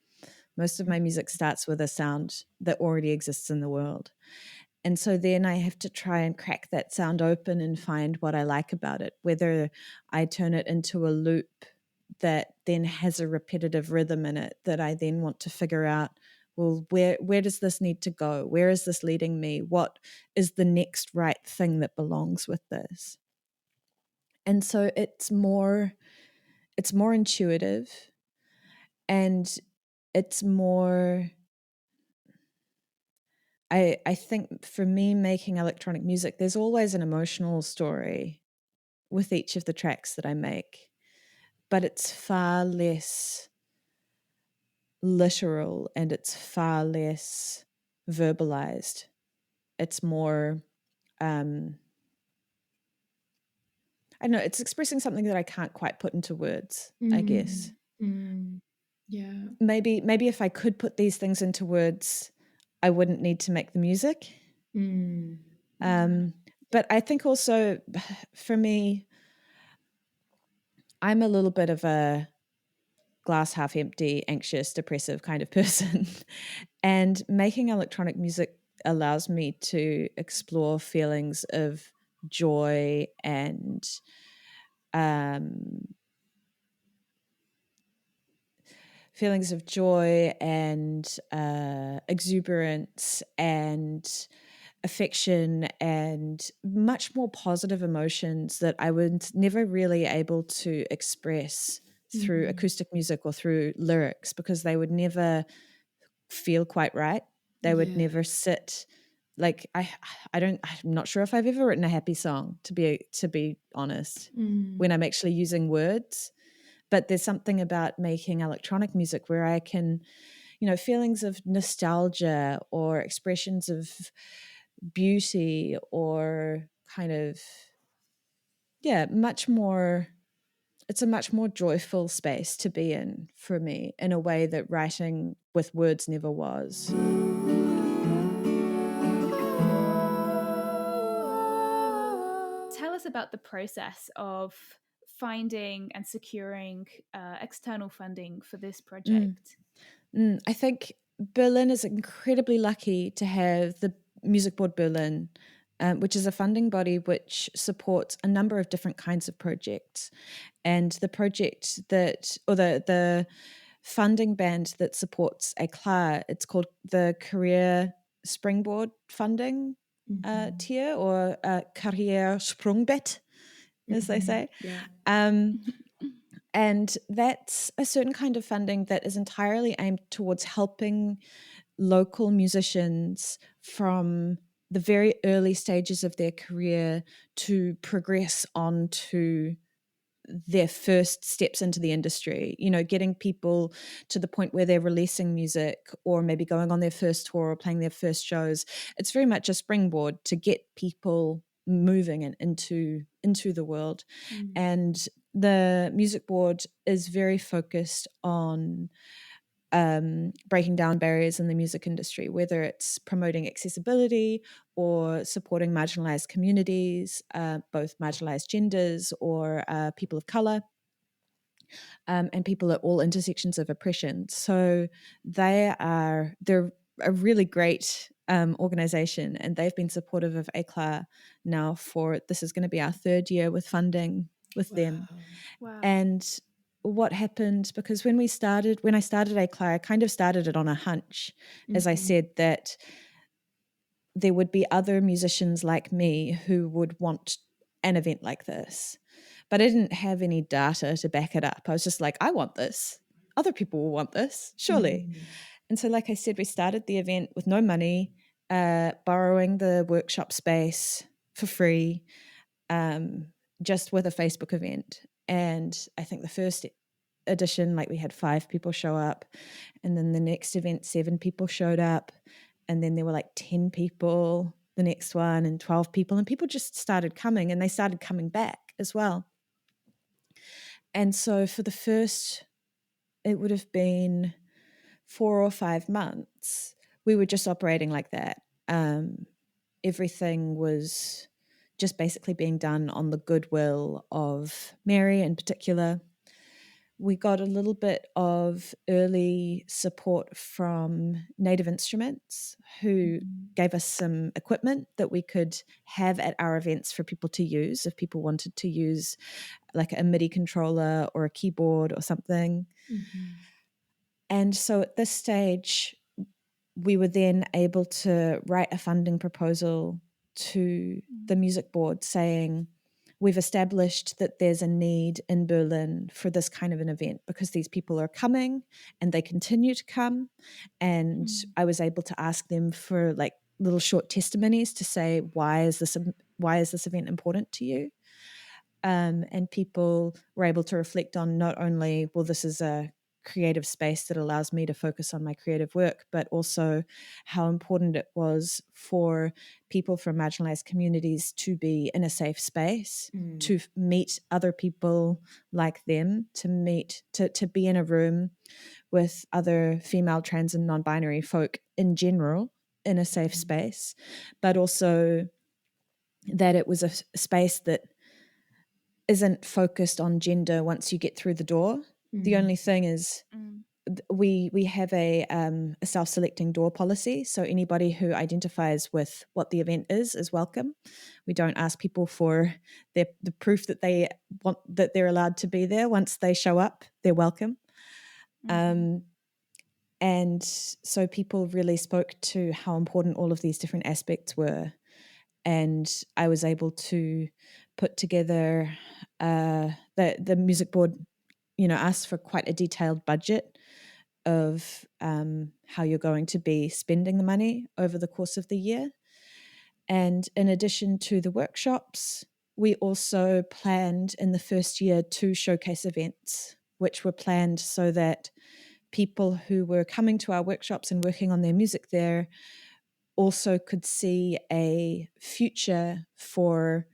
Most of my music starts with a sound that already exists in the world. And so then I have to try and crack that sound open and find what I like about it, whether I turn it into a loop that then has a repetitive rhythm in it that I then want to figure out, well, where does this need to go? Where is this leading me? What is the next right thing that belongs with this? And so it's more intuitive, and it's more I think for me, making electronic music, there's always an emotional story with each of the tracks that I make, but it's far less literal and it's far less verbalized. It's more, um, I don't know, it's expressing something that I can't quite put into words, I guess. Yeah. Maybe if I could put these things into words, I wouldn't need to make the music. But I think also for me, I'm a little bit of a glass half empty, anxious, depressive kind of person. And making electronic music allows me to explore feelings of joy and exuberance and affection and much more positive emotions that I was never really able to express through acoustic music or through lyrics, because they would never feel quite right. They would never sit like I'm not sure if I've ever written a happy song, to be honest, when I'm actually using words. But there's something about making electronic music where I can, feelings of nostalgia or expressions of beauty or kind of, it's a much more joyful space to be in for me, in a way that writing with words never was. Tell us about the process of finding and securing external funding for this project. I think Berlin is incredibly lucky to have the Music Board Berlin, which is a funding body which supports a number of different kinds of projects. And the project the funding band that supports Éclat, it's called the Career Springboard Funding tier, or Karrieresprungbett, as they say. Yeah. And that's a certain kind of funding that is entirely aimed towards helping local musicians from the very early stages of their career to progress on to their first steps into the industry, getting people to the point where they're releasing music or maybe going on their first tour or playing their first shows. It's very much a springboard to get people moving and into the world. And the music board is very focused on breaking down barriers in the music industry, whether it's promoting accessibility or supporting marginalized communities, both marginalized genders or people of color, and people at all intersections of oppression. So they're a really great organization, and they've been supportive of Éclat now this is going to be our third year with funding with them. Wow. And what happened, because when I started Éclat, I kind of started it on a hunch, as I said, that there would be other musicians like me who would want an event like this. But I didn't have any data to back it up. I was just like, I want this. Other people will want this, surely. And so, like I said, we started the event with no money, borrowing the workshop space for free, just with a Facebook event. And I think the first edition, we had 5 people show up. And then the next event, 7 people showed up. And then there were 10 people the next one, and 12 people. And people just started coming, and they started coming back as well. And so for the first, it would have been 4 or 5 months, we were just operating like that. Everything was just basically being done on the goodwill of Mary in particular. We got a little bit of early support from Native Instruments, who gave us some equipment that we could have at our events for people to use if people wanted to use a MIDI controller or a keyboard or something. And so at this stage, we were then able to write a funding proposal to the music board saying, we've established that there's a need in Berlin for this kind of an event because these people are coming and they continue to come. And I was able to ask them for little short testimonies to say, why is this event important to you? And people were able to reflect on not only, well, this is a creative space that allows me to focus on my creative work, but also how important it was for people from marginalized communities to be in a safe space, to meet other people like them, to be in a room with other female, trans, and non-binary folk in general in a safe space, but also that it was a space that isn't focused on gender once you get through the door. The only thing is we have a self-selecting door policy, so anybody who identifies with what the event is welcome. We don't ask people for the proof that they want, that they're allowed to be there. Once they show up, they're welcome. And so people really spoke to how important all of these different aspects were. And I was able to put together the music board, asked for quite a detailed budget of how you're going to be spending the money over the course of the year. And in addition to the workshops, we also planned in the first year 2 showcase events, which were planned so that people who were coming to our workshops and working on their music there also could see a future for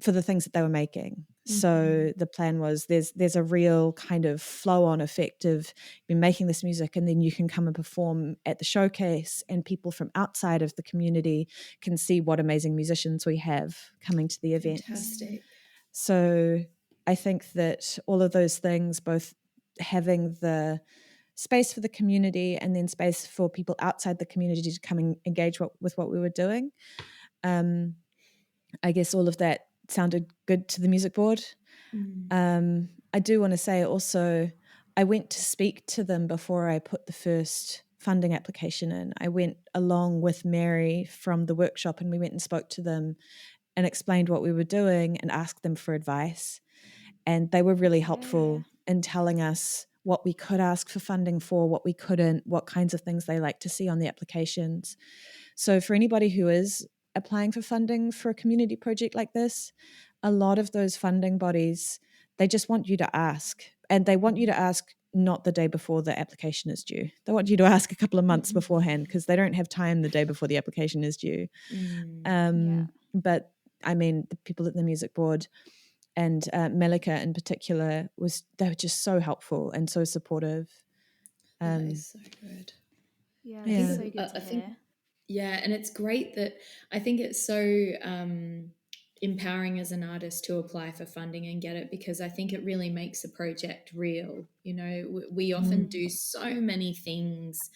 the things that they were making. So the plan was there's a real kind of flow-on effect of you're making this music and then you can come and perform at the showcase, and people from outside of the community can see what amazing musicians we have coming to the event. Fantastic. So I think that all of those things, both having the space for the community and then space for people outside the community to come and engage with what we were doing, I guess all of that sounded good to the music board. I do want to say also, I went to speak to them before I put the first funding application in. I went along with Mary from the workshop, and we went and spoke to them and explained what we were doing and asked them for advice. And they were really helpful in telling us what we could ask for funding for, what we couldn't, what kinds of things they like to see on the applications. So for anybody who is applying for funding for a community project like this, a lot of those funding bodies, they just want you to ask. And they want you to ask not the day before the application is due. They want you to ask a couple of months beforehand, because they don't have time the day before the application is due. But I mean, the people at the music board and Melika in particular, they were just so helpful and so supportive. That is so good. Yeah, that's so good to hear. Yeah, and it's great that I think it's so empowering as an artist to apply for funding and get it, because I think it really makes a project real. You know, we often do so many things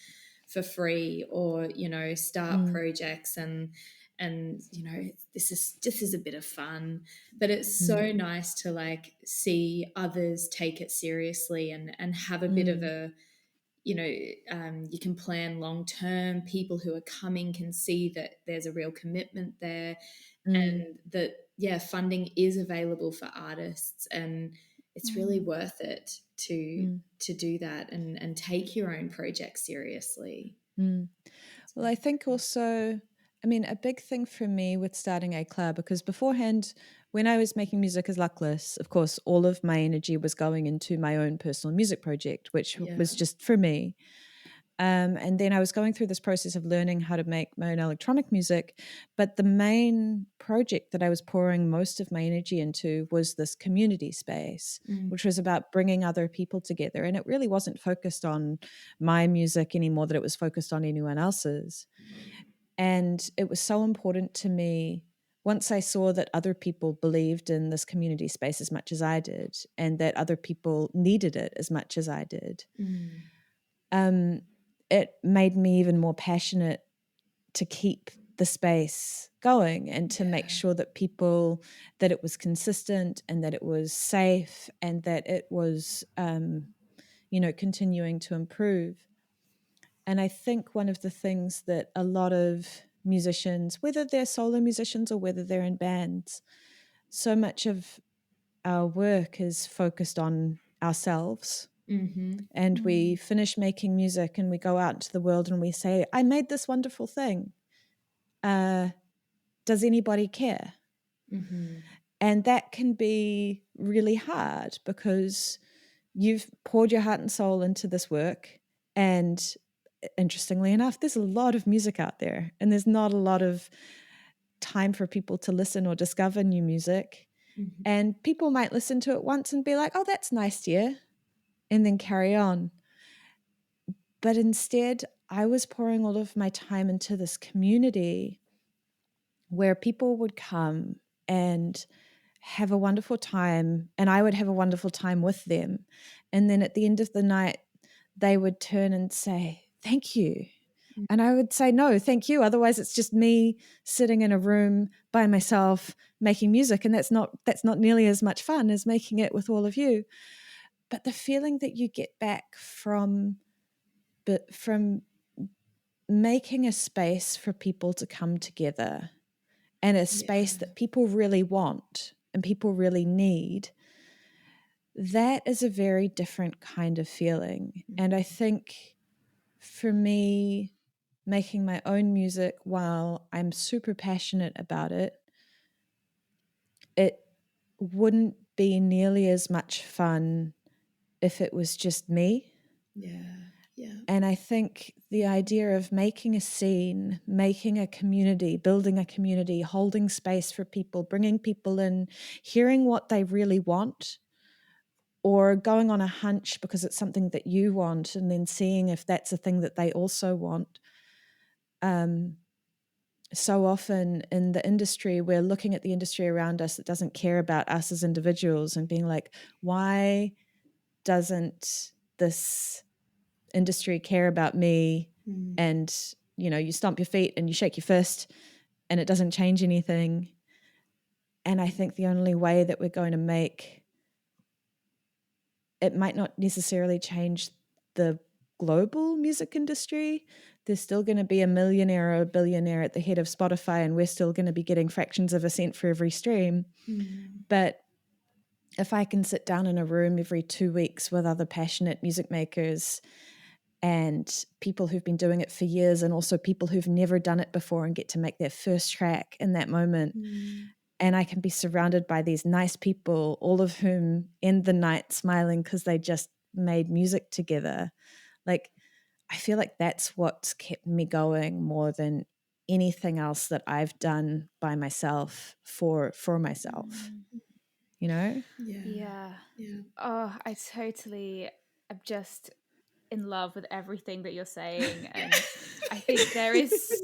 for free, or start projects and this is a bit of fun, but it's so nice to like see others take it seriously and have a bit of a you can plan long term. People who are coming can see that there's a real commitment there, and that funding is available for artists, and it's really worth it to do that and take your own project seriously. Well, I think also, I mean, a big thing for me with starting Éclat, because beforehand, when I was making music as Luckless, of course, all of my energy was going into my own personal music project, which was just for me. And then I was going through this process of learning how to make my own electronic music. But the main project that I was pouring most of my energy into was this community space, which was about bringing other people together. And it really wasn't focused on my music anymore, that it was focused on anyone else's. And it was so important to me once I saw that other people believed in this community space as much as I did, and that other people needed it as much as I did. It made me even more passionate to keep the space going and to make sure that that it was consistent and that it was safe and that it was, continuing to improve. And I think one of the things that a lot of musicians, whether they're solo musicians or whether they're in bands, so much of our work is focused on ourselves. And we finish making music and we go out into the world and we say, I made this wonderful thing. Does anybody care? And that can be really hard, because you've poured your heart and soul into this work, and interestingly enough, there's a lot of music out there, and there's not a lot of time for people to listen or discover new music. Mm-hmm. And people might listen to it once and be like, oh, that's nice, dear, and then carry on. But instead, I was pouring all of my time into this community where people would come and have a wonderful time, and I would have a wonderful time with them. And then at the end of the night, they would turn and say, thank you. And I would say, no, thank you. Otherwise, it's just me sitting in a room by myself making music. And that's not nearly as much fun as making it with all of you. But the feeling that you get back from making a space for people to come together, and a space that people really want and people really need, that is a very different kind of feeling. And I think for me, making my own music, while I'm super passionate about it, it wouldn't be nearly as much fun if it was just me. Yeah. And I think the idea of making a scene, making a community, building a community, holding space for people, bringing people in, hearing what they really want, or going on a hunch because it's something that you want, and then seeing if that's a thing that they also want. So often in the industry, we're looking at the industry around us that doesn't care about us as individuals and being like, why doesn't this industry care about me? And, you stomp your feet and you shake your fist and it doesn't change anything. And I think the only way that we're going to make it might not necessarily change the global music industry. There's still going to be a millionaire or a billionaire at the head of Spotify, and we're still going to be getting fractions of a cent for every stream. But if I can sit down in a room every 2 weeks with other passionate music makers and people who've been doing it for years, and also people who've never done it before and get to make their first track in that moment, and I can be surrounded by these nice people, all of whom end the night smiling because they just made music together. Like, I feel like that's what's kept me going more than anything else that I've done by myself for myself, Yeah. Oh, I totally am just in love with everything that you're saying. And I think there is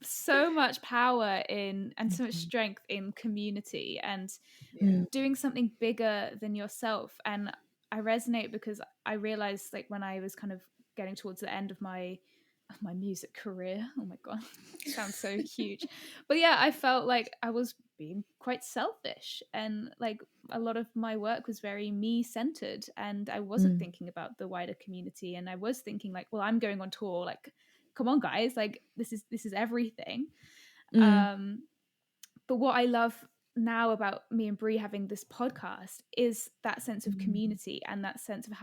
so much power in, and so much strength in community and doing something bigger than yourself. And I resonate because I realized, like, when I was kind of getting towards the end of my music career, oh my god, it sounds so huge, but yeah, I felt like I was being quite selfish, and like a lot of my work was very me centered, and I wasn't thinking about the wider community. And I was thinking like, well, I'm going on tour, like, come on guys, like this is everything. But what I love now about me and Brie having this podcast is that sense of community, and that sense of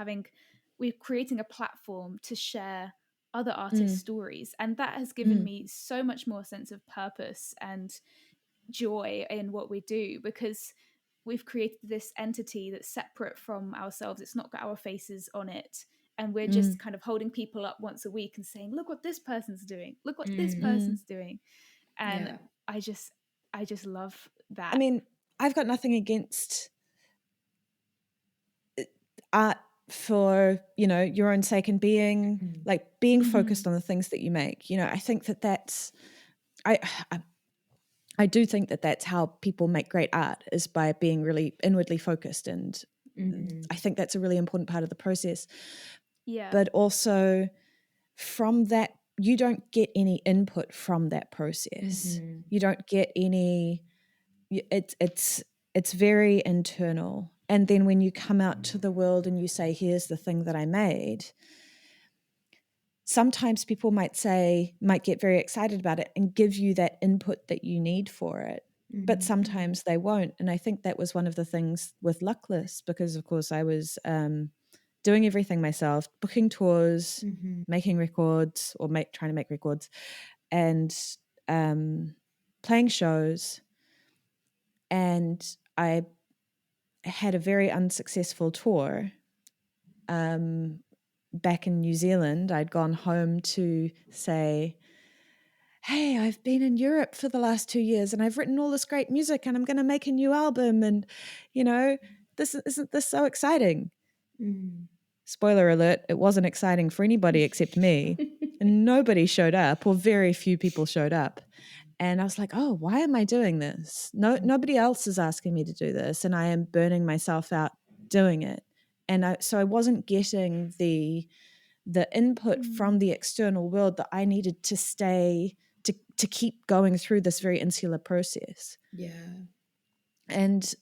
we're creating a platform to share other artists' stories. And that has given me so much more sense of purpose and joy in what we do, because we've created this entity that's separate from ourselves. It's not got our faces on it. And we're just kind of holding people up once a week and saying, look what this person's doing. Look what this person's doing. And I just love that. I mean, I've got nothing against art for, your own sake, and being focused on the things that you make. I think that's, I do think that that's how people make great art, is by being really inwardly focused. And I think that's a really important part of the process. Yeah. But also from that, you don't get any input from that process. You don't get any, it's very internal. And then when you come out to the world and you say, here's the thing that I made, sometimes people might get very excited about it and give you that input that you need for it. But sometimes they won't. And I think that was one of the things with Luckless, because of course I was doing everything myself, booking tours, making records, or trying to make records, and playing shows. And I had a very unsuccessful tour back in New Zealand, I'd gone home to say, hey, I've been in Europe for the last 2 years and I've written all this great music and I'm going to make a new album. And, isn't this so exciting? Spoiler alert, it wasn't exciting for anybody except me. And nobody showed up, or very few people showed up. And I was like, oh, why am I doing this? Nobody else is asking me to do this. And I am burning myself out doing it. And so I wasn't getting the input from the external world that I needed to stay, to keep going through this very insular process. Yeah. And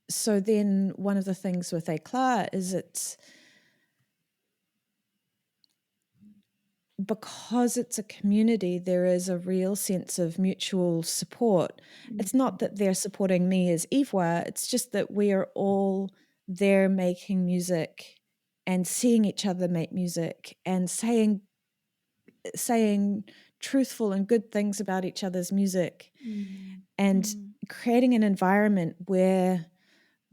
so then one of the things with Éclat is because it's a community, there is a real sense of mutual support. It's not that they're supporting me as Yvois, it's just that we are all there making music and seeing each other make music and saying truthful and good things about each other's music and creating an environment where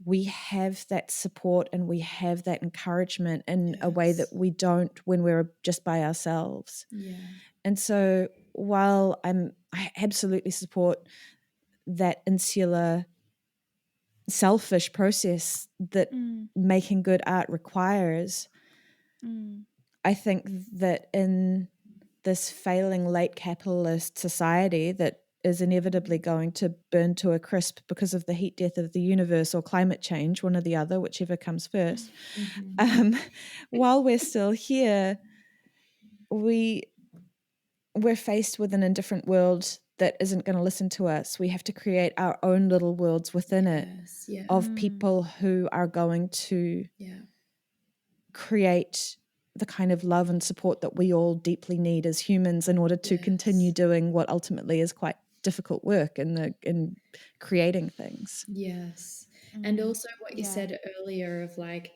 we have that support and we have that encouragement in a way that we don't when we're just by ourselves. Yeah. And so while I absolutely support that insular, selfish process that making good art requires, I think that in this failing late capitalist society that is inevitably going to burn to a crisp because of the heat death of the universe or climate change, one or the other, whichever comes first. While we're still here, we're faced with an indifferent world that isn't going to listen to us. We have to create our own little worlds within it of people who are going to create the kind of love and support that we all deeply need as humans in order to continue doing what ultimately is quite difficult work in creating things. Yes. And also what you said earlier of like,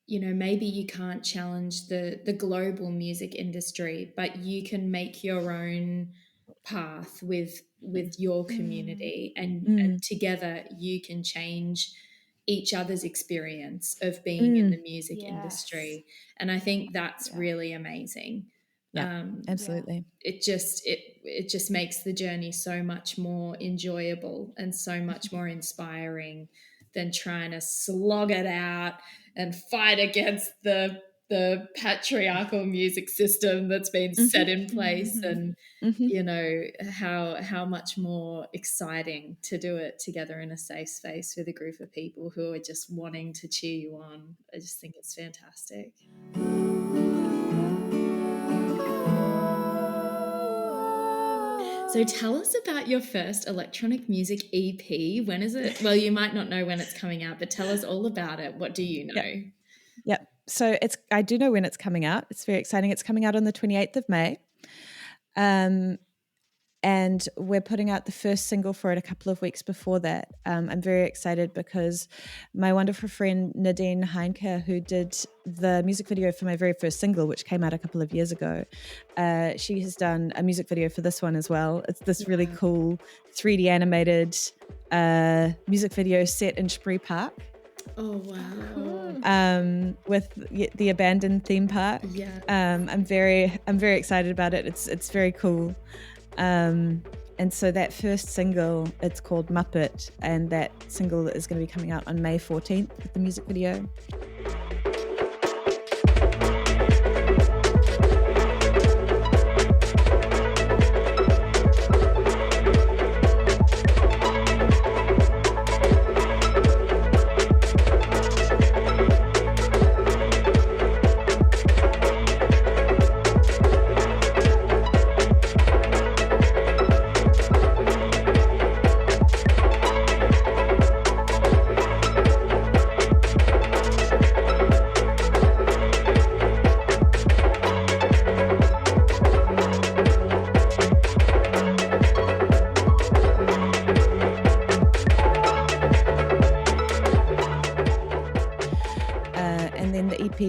maybe you can't challenge the global music industry, but you can make your own path with your community and together you can change each other's experience of being in the music industry. And I think that's really amazing. Absolutely. It just makes the journey so much more enjoyable and so much more inspiring than trying to slog it out and fight against the patriarchal music system that's been set in place. And how much more exciting to do it together in a safe space with a group of people who are just wanting to cheer you on. I just think it's fantastic. So tell us about your first electronic music EP. When is it? Well, you might not know when it's coming out, but tell us all about it. What do you know? Yep. So I do know when it's coming out. It's very exciting. It's coming out on the 28th of May. And we're putting out the first single for it a couple of weeks before that. I'm very excited because my wonderful friend Nadine Heinke, who did the music video for my very first single, which came out a couple of years ago, she has done a music video for this one as well. It's this really cool 3D animated music video set in Spree Park. Oh, wow. With the abandoned theme park. Yeah. I'm very excited about it. It's very cool. And so that first single, it's called Muppet, and that single is going to be coming out on May 14th with the music video.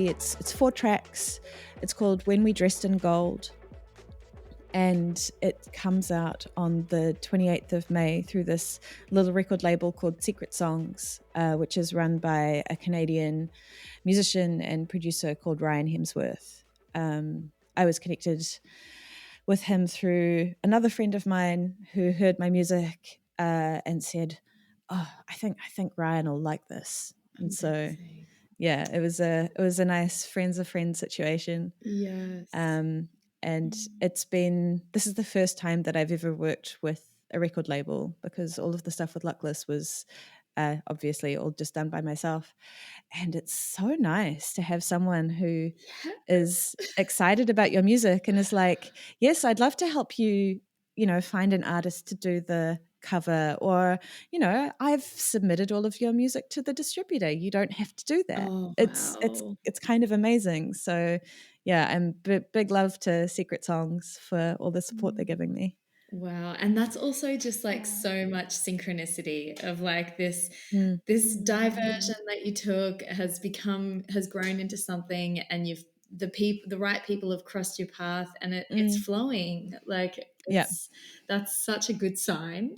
It's 4 tracks. It's called When We Dressed in Gold. and it comes out on the 28th of May through this little record label called Secret Songs, which is run by a Canadian musician and producer called Ryan Hemsworth. I was connected with him through another friend of mine who heard my music and said, "Oh, I think Ryan will like this." And so, Amazing. yeah, it was a nice friends of friends situation. Yes. And this is the first time that I've ever worked with a record label, because all of the stuff with Luckless was obviously all just done by myself. And it's so nice to have someone who is excited about your music and is like, yes, I'd love to help you, find an artist to do the cover, or, I've submitted all of your music to the distributor. You don't have to do that. Oh, It's wow. kind of amazing. So yeah, I'm big love to Secret Songs for all the support they're giving me. Wow. And that's also just like so much synchronicity of like this Mm, this diversion that you took has grown into something, and the right people have crossed your path, and it's mm, flowing. Like yeah. that's such a good sign.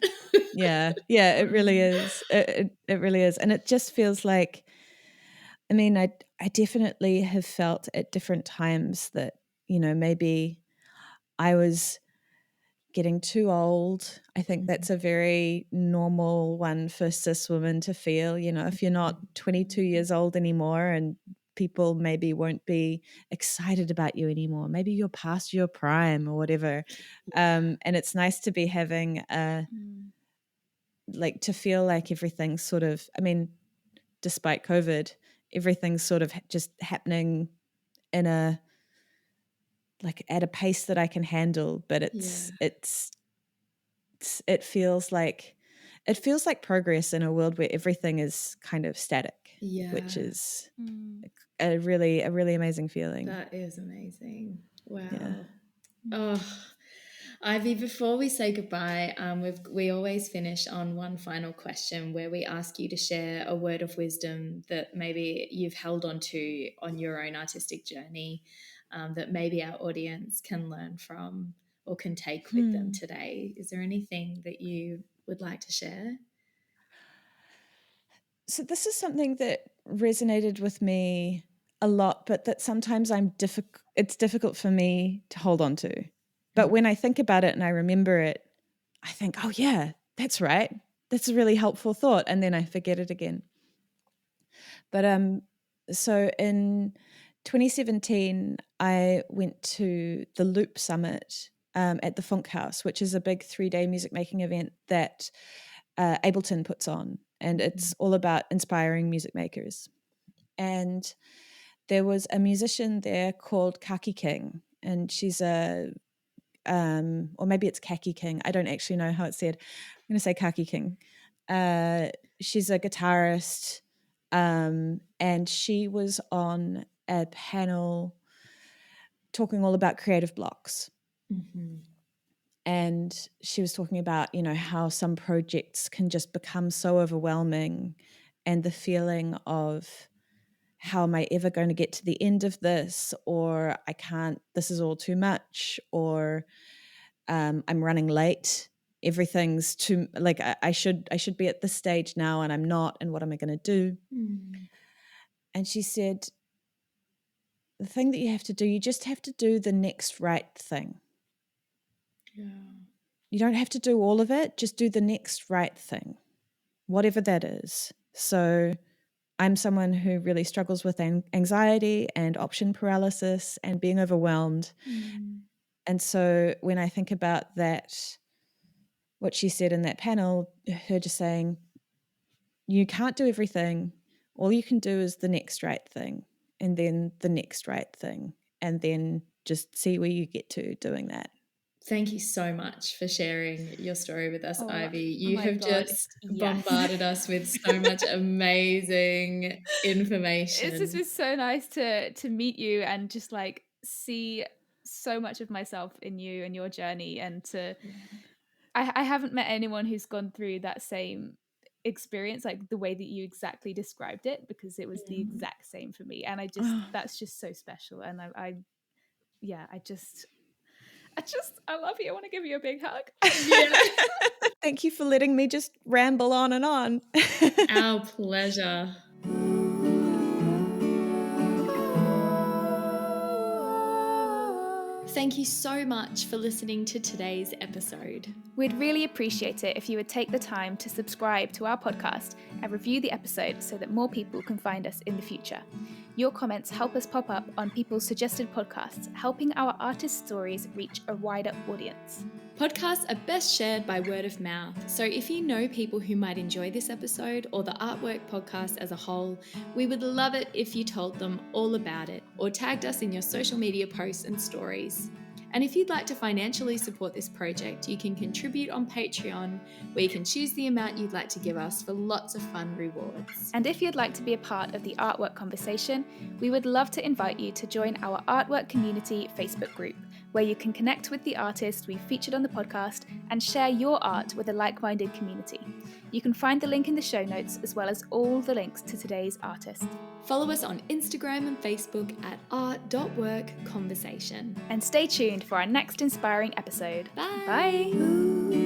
Yeah, it really is. It really is, and it just feels like. I mean, I definitely have felt at different times that maybe I was getting too old. I think that's a very normal one for cis women to feel. If you're not 22 years old anymore, and people maybe won't be excited about you anymore, maybe you're past your prime or whatever. And it's nice to be having like to feel like everything's sort of. I mean, despite COVID, everything's sort of just happening in a like at a pace that I can handle, but it feels like progress in a world where everything is kind of static, which Yeah. is a really amazing feeling. That is amazing. Yeah. Wow. Oh, Ivy, before we say goodbye, we always finish on one final question where we ask you to share a word of wisdom that maybe you've held on to on your own artistic journey, that maybe our audience can learn from or can take with them today. Is there anything that you would like to share? So this is something that resonated with me a lot, but that sometimes it's difficult for me to hold on to. But when I think about it and I remember it, I think, oh yeah, that's right. That's a really helpful thought. And then I forget it again. But so in 2017, I went to the Loop Summit at the Funk House, which is a big 3-day music making event that Ableton puts on. And it's all about inspiring music makers. And there was a musician there called Kaki King, and she's or maybe it's Kaki King. I don't actually know how it's said. I'm going to say Kaki King. She's a guitarist, and she was on a panel talking all about creative blocks. And she was talking about, how some projects can just become so overwhelming, and the feeling of, how am I ever going to get to the end of this? Or I can't, this is all too much, or I'm running late. Everything's too, like, I should be at this stage now and I'm not, and what am I going to do? And she said, the thing that you have to do, you just have to do the next right thing. Yeah. You don't have to do all of it, just do the next right thing, whatever that is. So I'm someone who really struggles with anxiety and option paralysis and being overwhelmed. And so when I think about that, what she said in that panel, her just saying, you can't do everything. All you can do is the next right thing, and then the next right thing, and then just see where you get to doing that. Thank you so much for sharing your story with us, Ivy. You my have God, just yes. bombarded us with so much amazing It's information. just been so nice to meet you and just like see so much of myself in you and your journey, and I haven't met anyone who's gone through that same experience, like the way that you exactly described it, because it was the exact same for me, and that's just so special. And I just I love you. I want to give you a big hug. Yeah. Thank you for letting me just ramble on and on. Our pleasure. Thank you so much for listening to today's episode. We'd really appreciate it if you would take the time to subscribe to our podcast and review the episode so that more people can find us in the future. Your comments help us pop up on people's suggested podcasts, helping our artist stories reach a wider audience. Podcasts are best shared by word of mouth, so if you know people who might enjoy this episode or the Artwork podcast as a whole, we would love it if you told them all about it or tagged us in your social media posts and stories. And if you'd like to financially support this project, you can contribute on Patreon, where you can choose the amount you'd like to give us for lots of fun rewards. And if you'd like to be a part of the artwork conversation, we would love to invite you to join our Artwork Community Facebook group, where you can connect with the artists we've featured on the podcast and share your art with a like-minded community. You can find the link in the show notes, as well as all the links to today's artist. Follow us on Instagram and Facebook at art.workconversation. And stay tuned for our next inspiring episode. Bye! Bye!